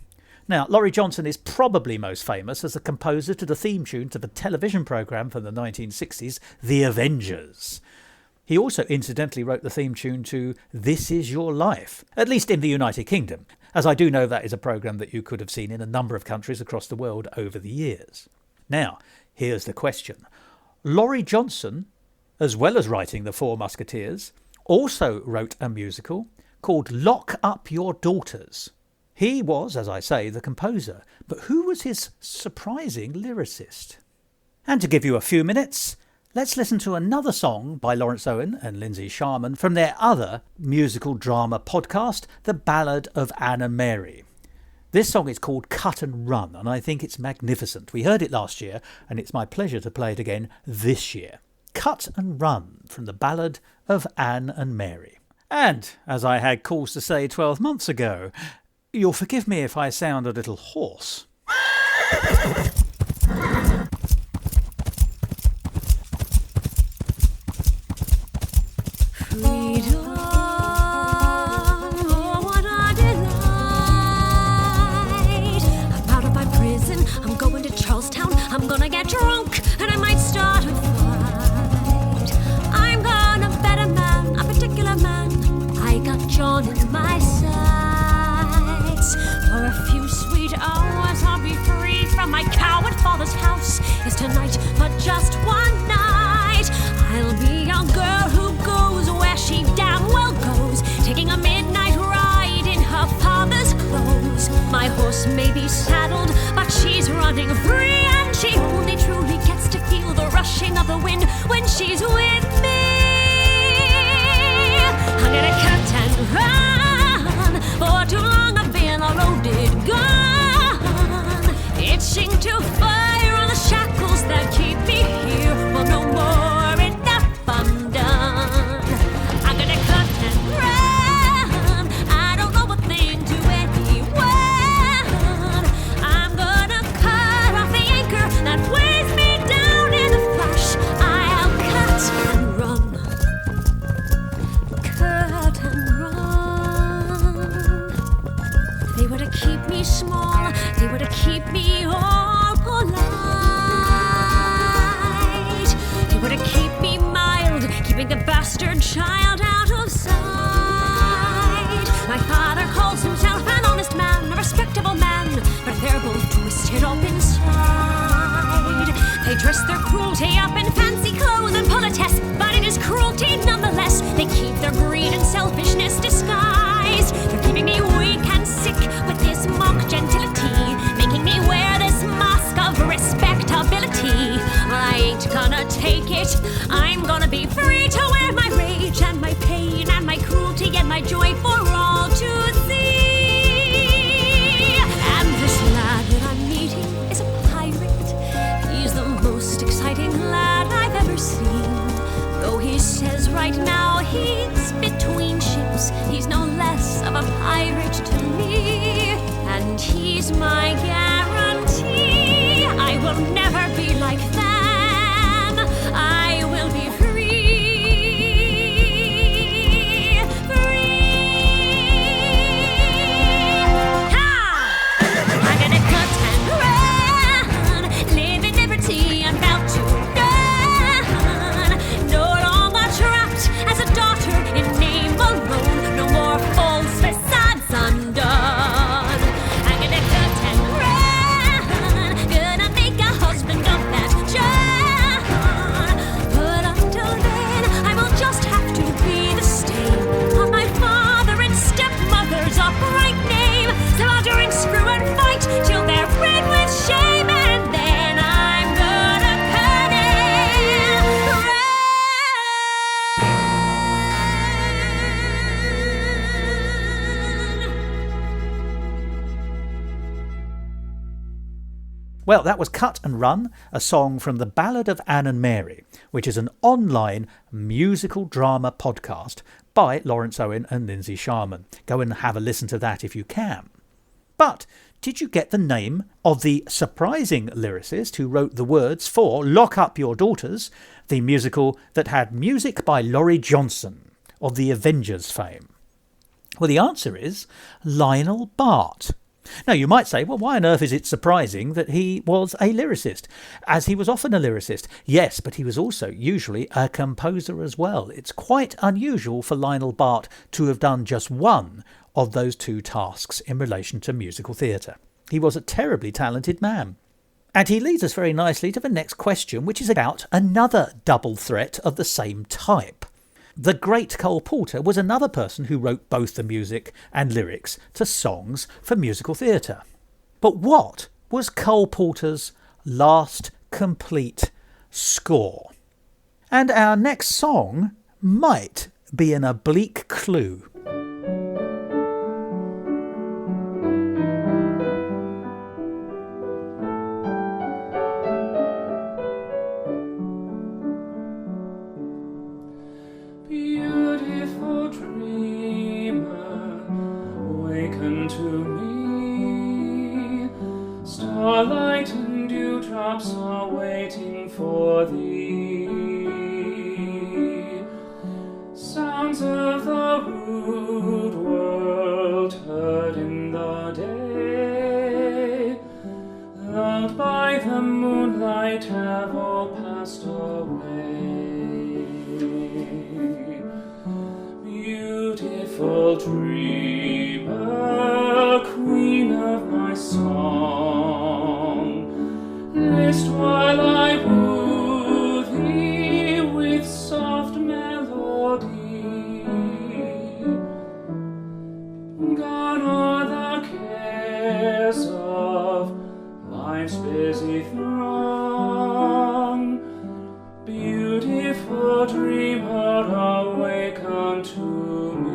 Now, Laurie Johnson is probably most famous as the composer to the theme tune to the television programme from the 1960s, The Avengers. He also incidentally wrote the theme tune to This Is Your Life, at least in the United Kingdom, as I do know that is a programme that you could have seen in a number of countries across the world over the years. Now, here's the question. Laurie Johnson, as well as writing The Four Musketeers, also wrote a musical called Lock Up Your Daughters. He was, as I say, the composer, but who was his surprising lyricist? And to give you a few minutes, let's listen to another song by Lawrence Owen and Lindsay Sharman from their other musical drama podcast, The Ballad of Anna Mary. This song is called Cut and Run, and I think it's magnificent. We heard it last year, and it's my pleasure to play it again this year. Cut and Run from The Ballad of Anne and Mary. And, as I had cause to say 12 months ago, you'll forgive me if I sound a little hoarse. Freedom, oh, what a delight. I'm out of my prison, I'm going to Charlestown, I'm gonna get drunk, and I might start a fight. I'm gonna bet a man, a particular man, I got John in my sights. For a few sweet hours I'll be free from my coward father's house. Is tonight but just one night? I'll be a girl who goes where she damn well goes, taking a midnight ride in her father's clothes. My horse may be saddled, but she's running free, and she only truly gets to feel the rushing of the wind when she's with me. I'm gonna cut and run, for too long I've been a loaded gun, itching to fire on the shackles that keep me here. Well, no more enough, I'm done. I'm gonna cut and run, I don't know a thing to anyone. I'm gonna cut off the anchor that weighs me down in a flash. I'll cut and run, cut and run. They were to keep me small, they were to keep me all polite. They were to keep me mild, keeping the bastard child out of sight. My father calls himself an honest man, a respectable man, but they're both twisted up inside. They dress their cruelty up in fancy clothes and politesse, but it is cruelty nonetheless. They keep their greed and selfishness disguised. They're keeping me weak and sick with this mock gentility, making me wear this mask of respectability. Well, I ain't gonna take it. I'm gonna be free to wear my rage and my pain and my cruelty and my joy for all to see. And this lad that I'm meeting is a pirate. He's the most exciting lad I've ever seen. Though he says right now he's between ships, he's no less of a pirate to me. And he's my guarantee, I will never be like them. I will be free, free. Ha! I'm gonna cut and run, live in liberty, I'm about to run. No longer trapped as a daughter in name alone, no more false facades undone. I'm gonna cut and run, gonna make a husband of that John. But until then, I will just have to be the stain on my father and stepmother's upright name. So I'll drink, screw and fight till they're red with shame, and then I'm gonna cut and run. Well, that was Cut and Run, a song from The Ballad of Anne and Mary, which is an online musical drama podcast by Lawrence Owen and Lindsay Sharman. Go and have a listen to that if you can. But did you get the name of the surprising lyricist who wrote the words for Lock Up Your Daughters, the musical that had music by Laurie Johnson of the Avengers fame? Well, the answer is Lionel Bart. Now, you might say, well, why on earth is it surprising that he was a lyricist? As he was often a lyricist. Yes, but he was also usually a composer as well. It's quite unusual for Lionel Bart to have done just one of those two tasks in relation to musical theatre. He was a terribly talented man. And he leads us very nicely to the next question, which is about another double threat of the same type. The great Cole Porter was another person who wrote both the music and lyrics to songs for musical theatre. But what was Cole Porter's last complete score? And our next song might be an oblique clue. Beautiful dreamer, waken to me. Starlight and dewdrops are waiting for thee. Sounds of the rude world heard in the day, lulled by the moonlight, have all passed away. Beautiful dreamer, queen of my song, list while I woo thee with soft melody. Gone are the cares of life's busy throng. Beautiful dreamer, awaken to me.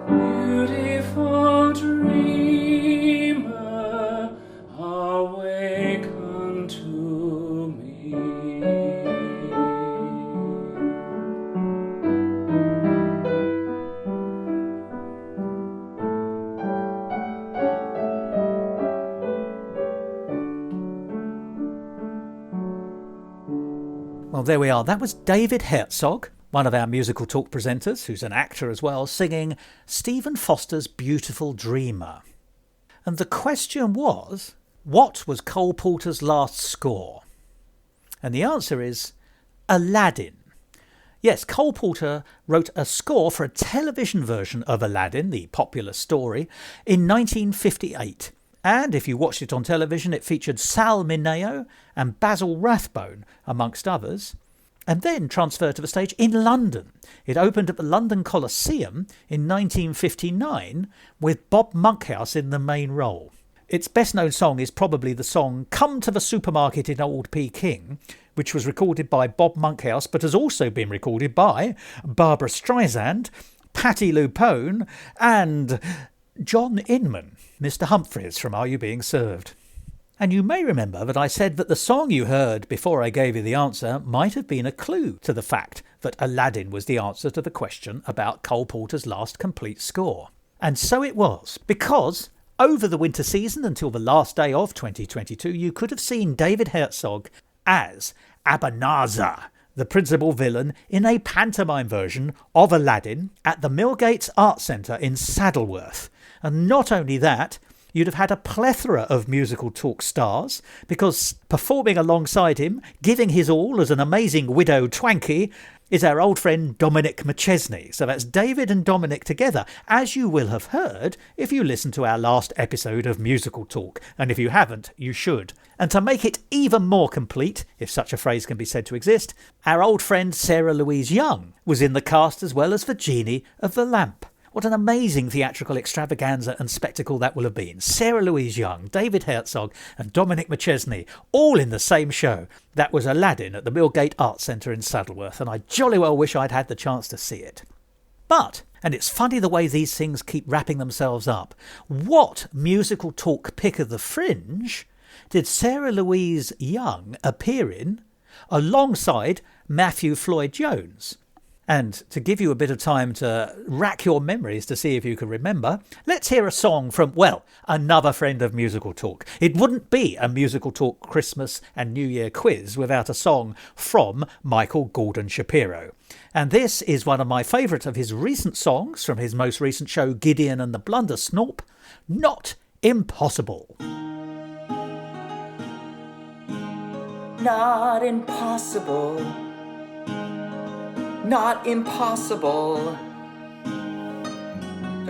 Beautiful dreamer, awaken to me. Well, there we are. That was David Herzog, one of our Musical Talk presenters, who's an actor as well, singing Stephen Foster's Beautiful Dreamer. And the question was, what was Cole Porter's last score? And the answer is Aladdin. Yes, Cole Porter wrote a score for a television version of Aladdin, the popular story, in 1958. And if you watched it on television, it featured Sal Mineo and Basil Rathbone, amongst others, and then transferred to the stage in London. It opened at the London Coliseum in 1959 with Bob Monkhouse in the main role. Its best-known song is probably the song Come to the Supermarket in Old Peking, which was recorded by Bob Monkhouse but has also been recorded by Barbara Streisand, Patti LuPone and John Inman, Mr. Humphreys from Are You Being Served? And you may remember that I said that the song you heard before I gave you the answer might have been a clue to the fact that Aladdin was the answer to the question about Cole Porter's last complete score. And so it was, because over the winter season until the last day of 2022, you could have seen David Herzog as Abanazar, the principal villain, in a pantomime version of Aladdin at the Millgate Art Centre in Saddleworth. And not only that, you'd have had a plethora of Musical Talk stars, because performing alongside him, giving his all as an amazing widow Twankey, is our old friend Dominic McChesney. So that's David and Dominic together, as you will have heard if you listened to our last episode of Musical Talk. And if you haven't, you should. And to make it even more complete, if such a phrase can be said to exist, our old friend Sarah Louise Young was in the cast as well as the Genie of the Lamp. What an amazing theatrical extravaganza and spectacle that will have been. Sarah Louise Young, David Herzog and Dominic McChesney, all in the same show. That was Aladdin at the Millgate Art Centre in Saddleworth, and I jolly well wish I'd had the chance to see it. But, and it's funny the way these things keep wrapping themselves up, what Musical Talk pick of the fringe did Sarah Louise Young appear in alongside Matthew Floyd Jones? And to give you a bit of time to rack your memories to see if you can remember, let's hear a song from, well, another friend of Musical Talk. It wouldn't be a Musical Talk Christmas and New Year quiz without a song from Michael Gordon Shapiro. And this is one of my favourite of his recent songs from his most recent show, Gideon and the Blundersnorp, Not Impossible. Not impossible. Not impossible.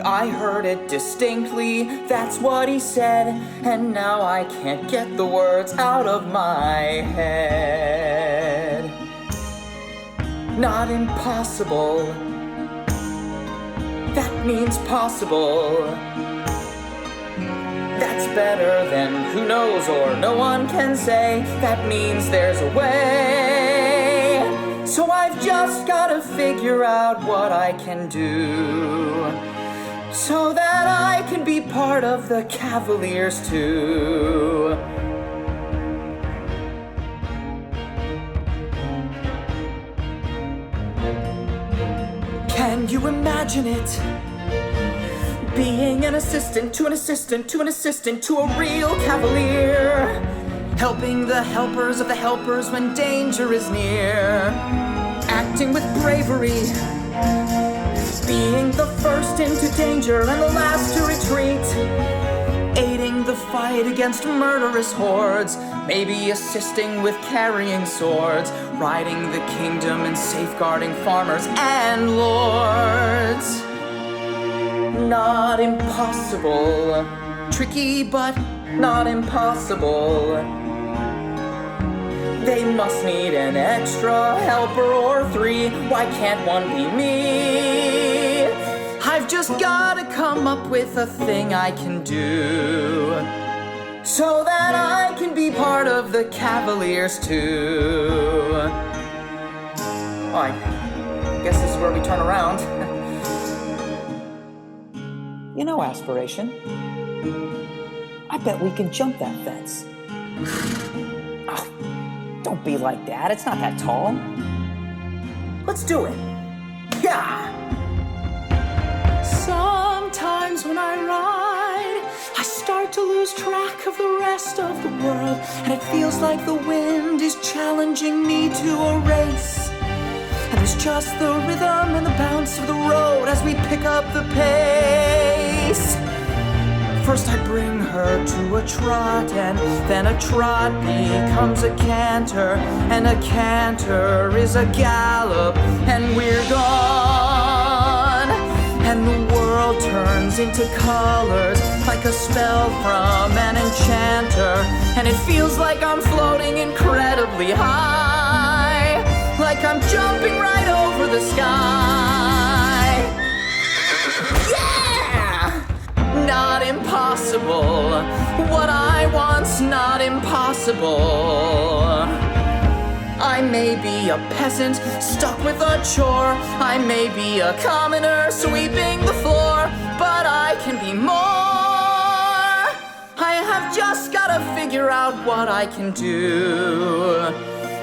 I heard it distinctly, that's what he said, and now I can't get the words out of my head. Not impossible. That means possible. That's better than who knows or no one can say. That means there's a way. So I've just gotta figure out what I can do so that I can be part of the Cavaliers too. Can you imagine it? Being an assistant to an assistant to an assistant to a real Cavalier, helping the helpers of the helpers when danger is near, acting with bravery, being the first into danger and the last to retreat, aiding the fight against murderous hordes, maybe assisting with carrying swords, riding the kingdom and safeguarding farmers and lords. Not impossible. Tricky, but not impossible. They must need an extra helper or three. Why can't one be me? I've just gotta come up with a thing I can do so that I can be part of the Cavaliers too. Oh, I guess this is where we turn around. You know, Aspiration, I bet we can jump that fence. Oh, don't be like that. It's not that tall. Let's do it. Yeah! Sometimes when I ride, I start to lose track of the rest of the world, and it feels like the wind is challenging me to a race. And there's just the rhythm and the bounce of the road as we pick up the pace. First I bring her to a trot, and then a trot becomes a canter, and a canter is a gallop, and we're gone. And the world turns into colors like a spell from an enchanter, and it feels like I'm floating incredibly high, like I'm jumping right over the sky. Yeah! Not impossible. What I want's not impossible. I may be a peasant stuck with a chore. I may be a commoner sweeping the floor, but I can be more. I have just gotta figure out what I can do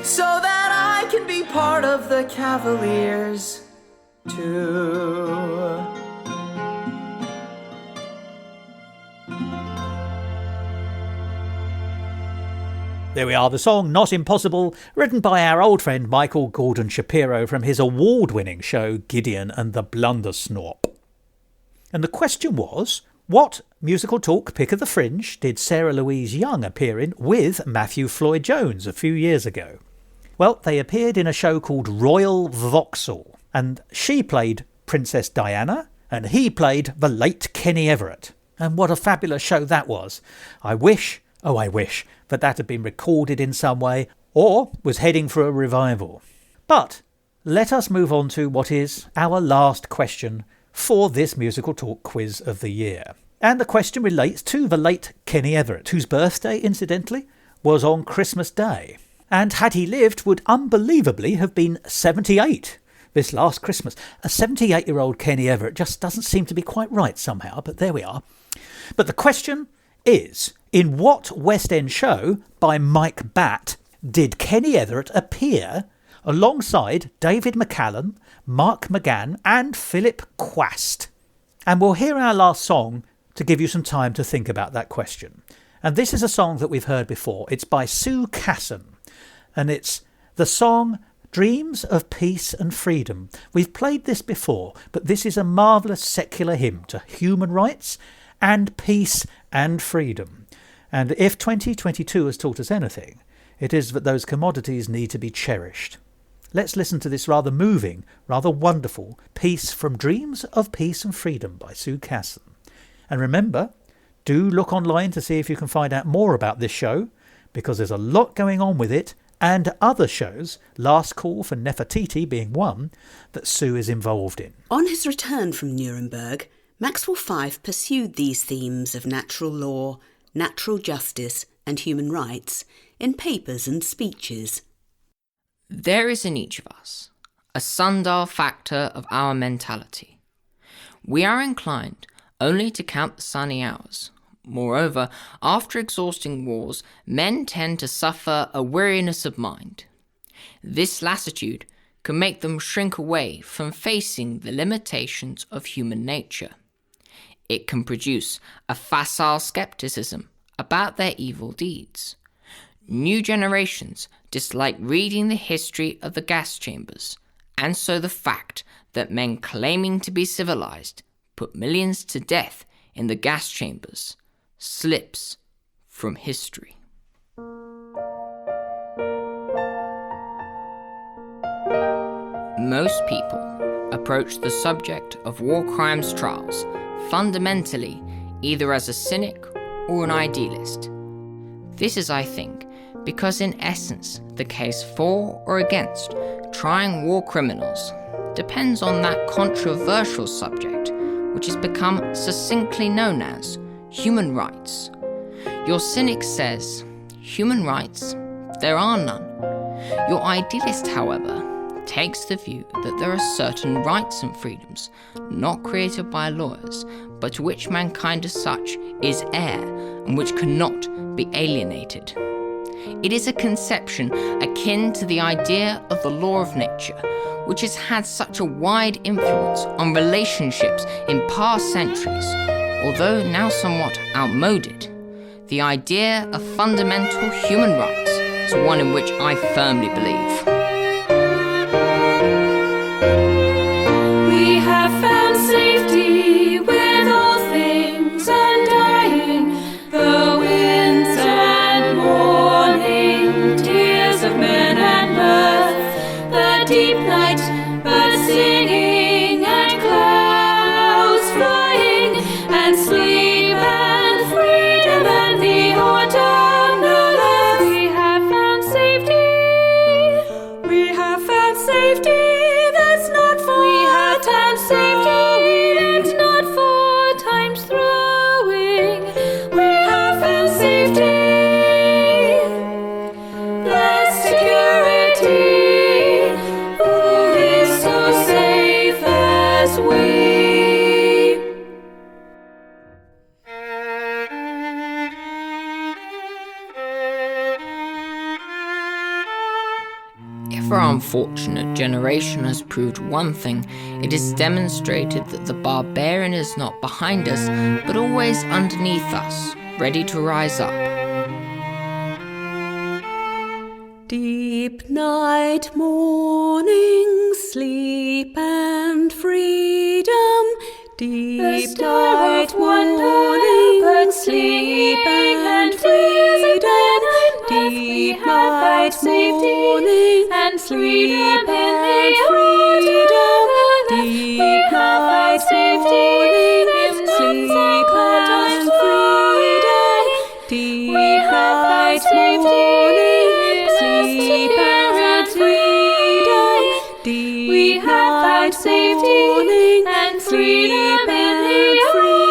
so that I can be part of the Cavaliers too. There we are, the song Not Impossible, written by our old friend Michael Gordon Shapiro from his award-winning show Gideon and the Blundersnorp. And the question was, what Musical Talk Pick of the Fringe did Sarah Louise Young appear in with Matthew Floyd Jones a few years ago? Well, they appeared in a show called Royal Vauxhall, and she played Princess Diana, and he played the late Kenny Everett. And what a fabulous show that was. I wish that had been recorded in some way, or was heading for a revival. But let us move on to what is our last question for this Musical Talk quiz of the year. And the question relates to the late Kenny Everett, whose birthday, incidentally, was on Christmas Day, and had he lived would unbelievably have been 78 this last Christmas. A 78-year-old Kenny Everett just doesn't seem to be quite right somehow, but there we are. But the question is, in what West End show by Mike Batt did Kenny Everett appear alongside David McCallum, Mark McGann and Philip Quast. And we'll hear our last song to give you some time to think about that question. And this is a song that we've heard before. It's by Sue Casson, and it's the song Dreams of Peace and Freedom. We've played this before, but this is a marvellous secular hymn to human rights and peace and freedom. And if 2022 has taught us anything, it is that those commodities need to be cherished. Let's listen to this rather moving, rather wonderful piece from Dreams of Peace and Freedom by Sue Casson. And remember, do look online to see if you can find out more about this show, because there's a lot going on with it and other shows, Last Call for Nefertiti being one, that Sue is involved in. On his return from Nuremberg, Maxwell Fyfe pursued these themes of natural law, natural justice and human rights in papers and speeches. There is in each of us a sundial factor of our mentality. We are inclined only to count the sunny hours. Moreover, after exhausting wars, men tend to suffer a weariness of mind. This lassitude can make them shrink away from facing the limitations of human nature. It can produce a facile skepticism about their evil deeds. New generations dislike reading the history of the gas chambers, and so the fact that men claiming to be civilized put millions to death in the gas chambers slips from history. Most people approach the subject of war crimes trials fundamentally either as a cynic or an idealist. This is, I think, because in essence the case for or against trying war criminals depends on that controversial subject which has become succinctly known as human rights. Your cynic says, human rights? There are none. Your idealist, however, takes the view that there are certain rights and freedoms not created by lawyers, but to which mankind as such is heir and which cannot be alienated. It is a conception akin to the idea of the law of nature, which has had such a wide influence on relationships in past centuries, although now somewhat outmoded. The idea of fundamental human rights is one in which I firmly believe. We have found safety with all things undying, the winds and morning, tears of men and mirth, the deep night, birds singing and clouds flying, and sleep and freedom and the autumnal earth. We have found safety. We have found safety. That's not for time's safety and not for time's throwing. We have found safety. Blessed security. Who is so safe as we? If our unfortunate generation has proved one thing, it is demonstrated that the barbarian is not behind us, but always underneath us, ready to rise up. Deep night, morning, sleep and freedom. Deep night, morning, sleep and freedom. Deep night, morning, and sleep and freedom. Deep night, morning, sleep and freedom. Deep night, morning, sleep and freedom. Deep night, morning, and sleep and freedom.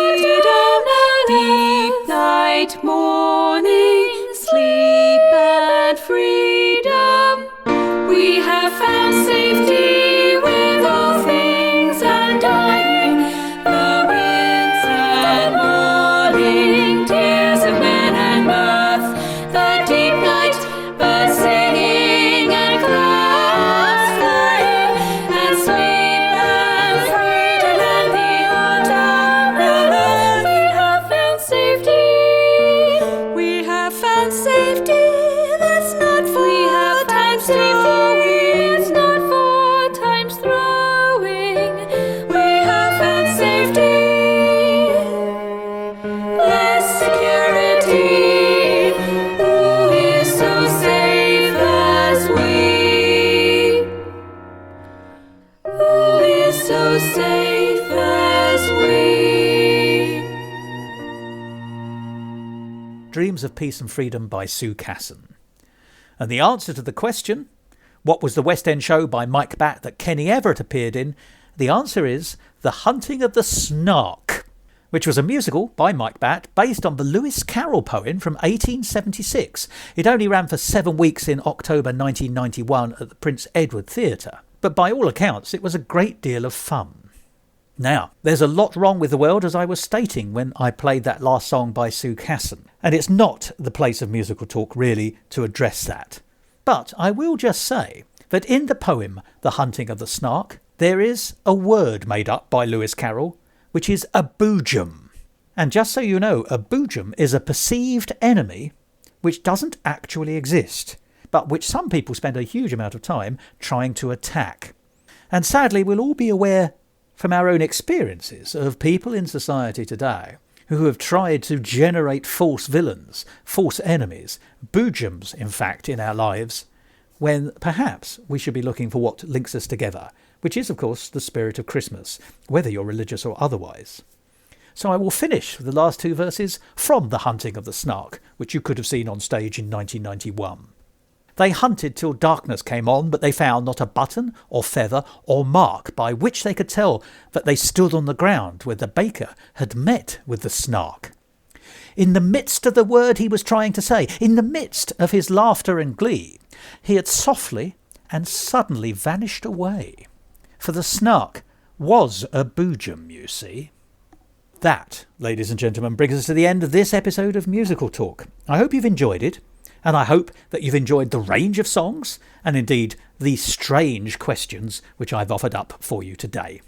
Deep night, morning, sleep and freedom. We have found safety with all things undying, the winds and morning, tears of men and mirth, the deep night, birds singing and clouds so safe as we. Dreams of Peace and Freedom by Sue Casson. And the answer to the question, what was the West End show by Mike Batt that Kenny Everett appeared in? The answer is The Hunting of the Snark, which was a musical by Mike Batt based on the Lewis Carroll poem from 1876. It only ran for 7 weeks in October 1991 at the Prince Edward Theatre, but by all accounts it was a great deal of fun. Now, there's a lot wrong with the world, as I was stating when I played that last song by Sue Casson, and it's not the place of Musical Talk really to address that. But I will just say that in the poem The Hunting of the Snark, there is a word made up by Lewis Carroll, which is a boojum. And just so you know, a boojum is a perceived enemy which doesn't actually exist, but which some people spend a huge amount of time trying to attack. And sadly, we'll all be aware from our own experiences of people in society today who have tried to generate false villains, false enemies, boojums, in fact, in our lives, when perhaps we should be looking for what links us together, which is, of course, the spirit of Christmas, whether you're religious or otherwise. So I will finish with the last 2 verses from The Hunting of the Snark, which you could have seen on stage in 1991. They hunted till darkness came on, but they found not a button or feather or mark by which they could tell that they stood on the ground where the baker had met with the Snark. In the midst of the word he was trying to say, in the midst of his laughter and glee, he had softly and suddenly vanished away. For the Snark was a boojum, you see. That, ladies and gentlemen, brings us to the end of this episode of Musical Talk. I hope you've enjoyed it. And I hope that you've enjoyed the range of songs and indeed the strange questions which I've offered up for you today.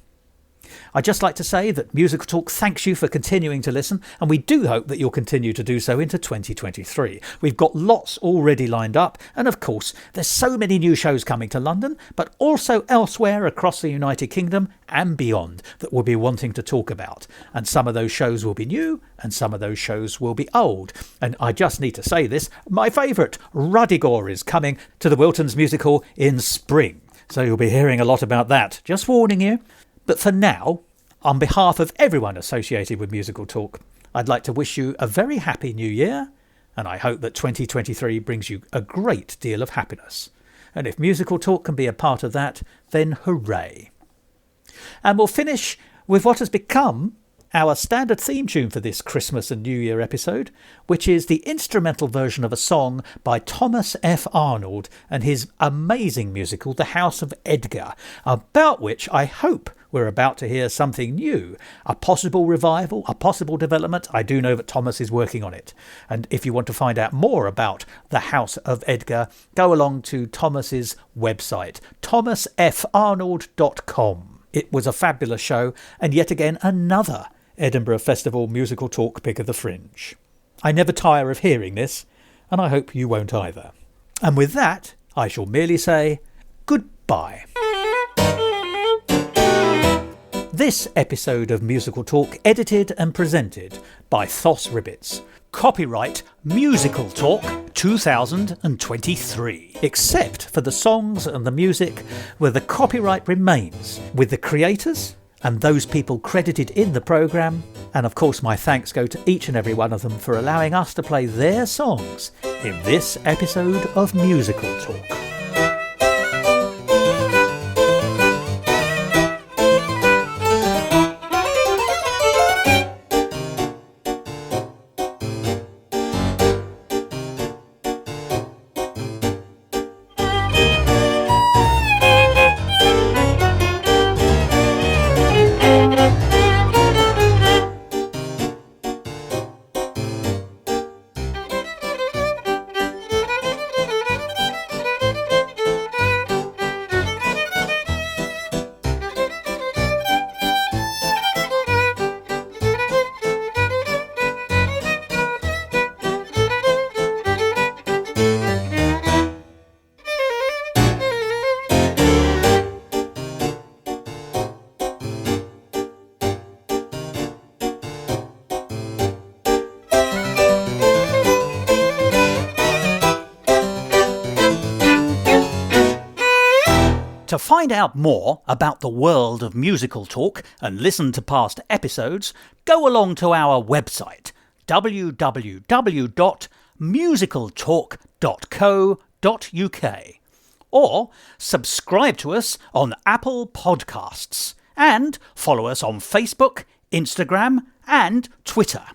I'd just like to say that Musical Talk thanks you for continuing to listen, and we do hope that you'll continue to do so into 2023. We've got lots already lined up, and of course there's so many new shows coming to London, but also elsewhere across the United Kingdom and beyond that we'll be wanting to talk about. And some of those shows will be new, and some of those shows will be old. And I just need to say this, my favourite, Ruddigore, is coming to the Wiltons Musical in spring. So you'll be hearing a lot about that, just warning you. But for now, on behalf of everyone associated with Musical Talk, I'd like to wish you a very happy new year, and I hope that 2023 brings you a great deal of happiness. And if Musical Talk can be a part of that, then hooray. And we'll finish with what has become our standard theme tune for this Christmas and New Year episode, which is the instrumental version of a song by Thomas F. Arnold and his amazing musical The House of Edgar, about which I hope we're about to hear something new, a possible revival, a possible development. I do know that Thomas is working on it. And if you want to find out more about The House of Edgar, go along to Thomas's website, thomasfarnold.com. It was a fabulous show, and yet again another Edinburgh Festival Musical Talk pick of the fringe. I never tire of hearing this, and I hope you won't either. And with that, I shall merely say goodbye. This episode of Musical Talk edited and presented by Thos Ribbits. Copyright Musical Talk 2023. Except for the songs and the music where the copyright remains with the creators and those people credited in the programme. And of course my thanks go to each and every one of them for allowing us to play their songs in this episode of Musical Talk. To find out more about the world of Musical Talk and listen to past episodes, go along to our website www.musicaltalk.co.uk or subscribe to us on Apple Podcasts and follow us on Facebook, Instagram and Twitter.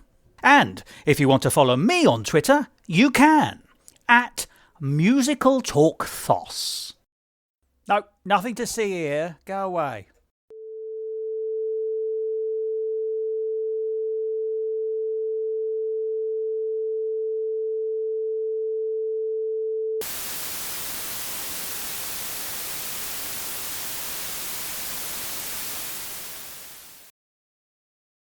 And if you want to follow me on Twitter, you can, at MusicalTalk Thos. No, nothing to see here. Go away.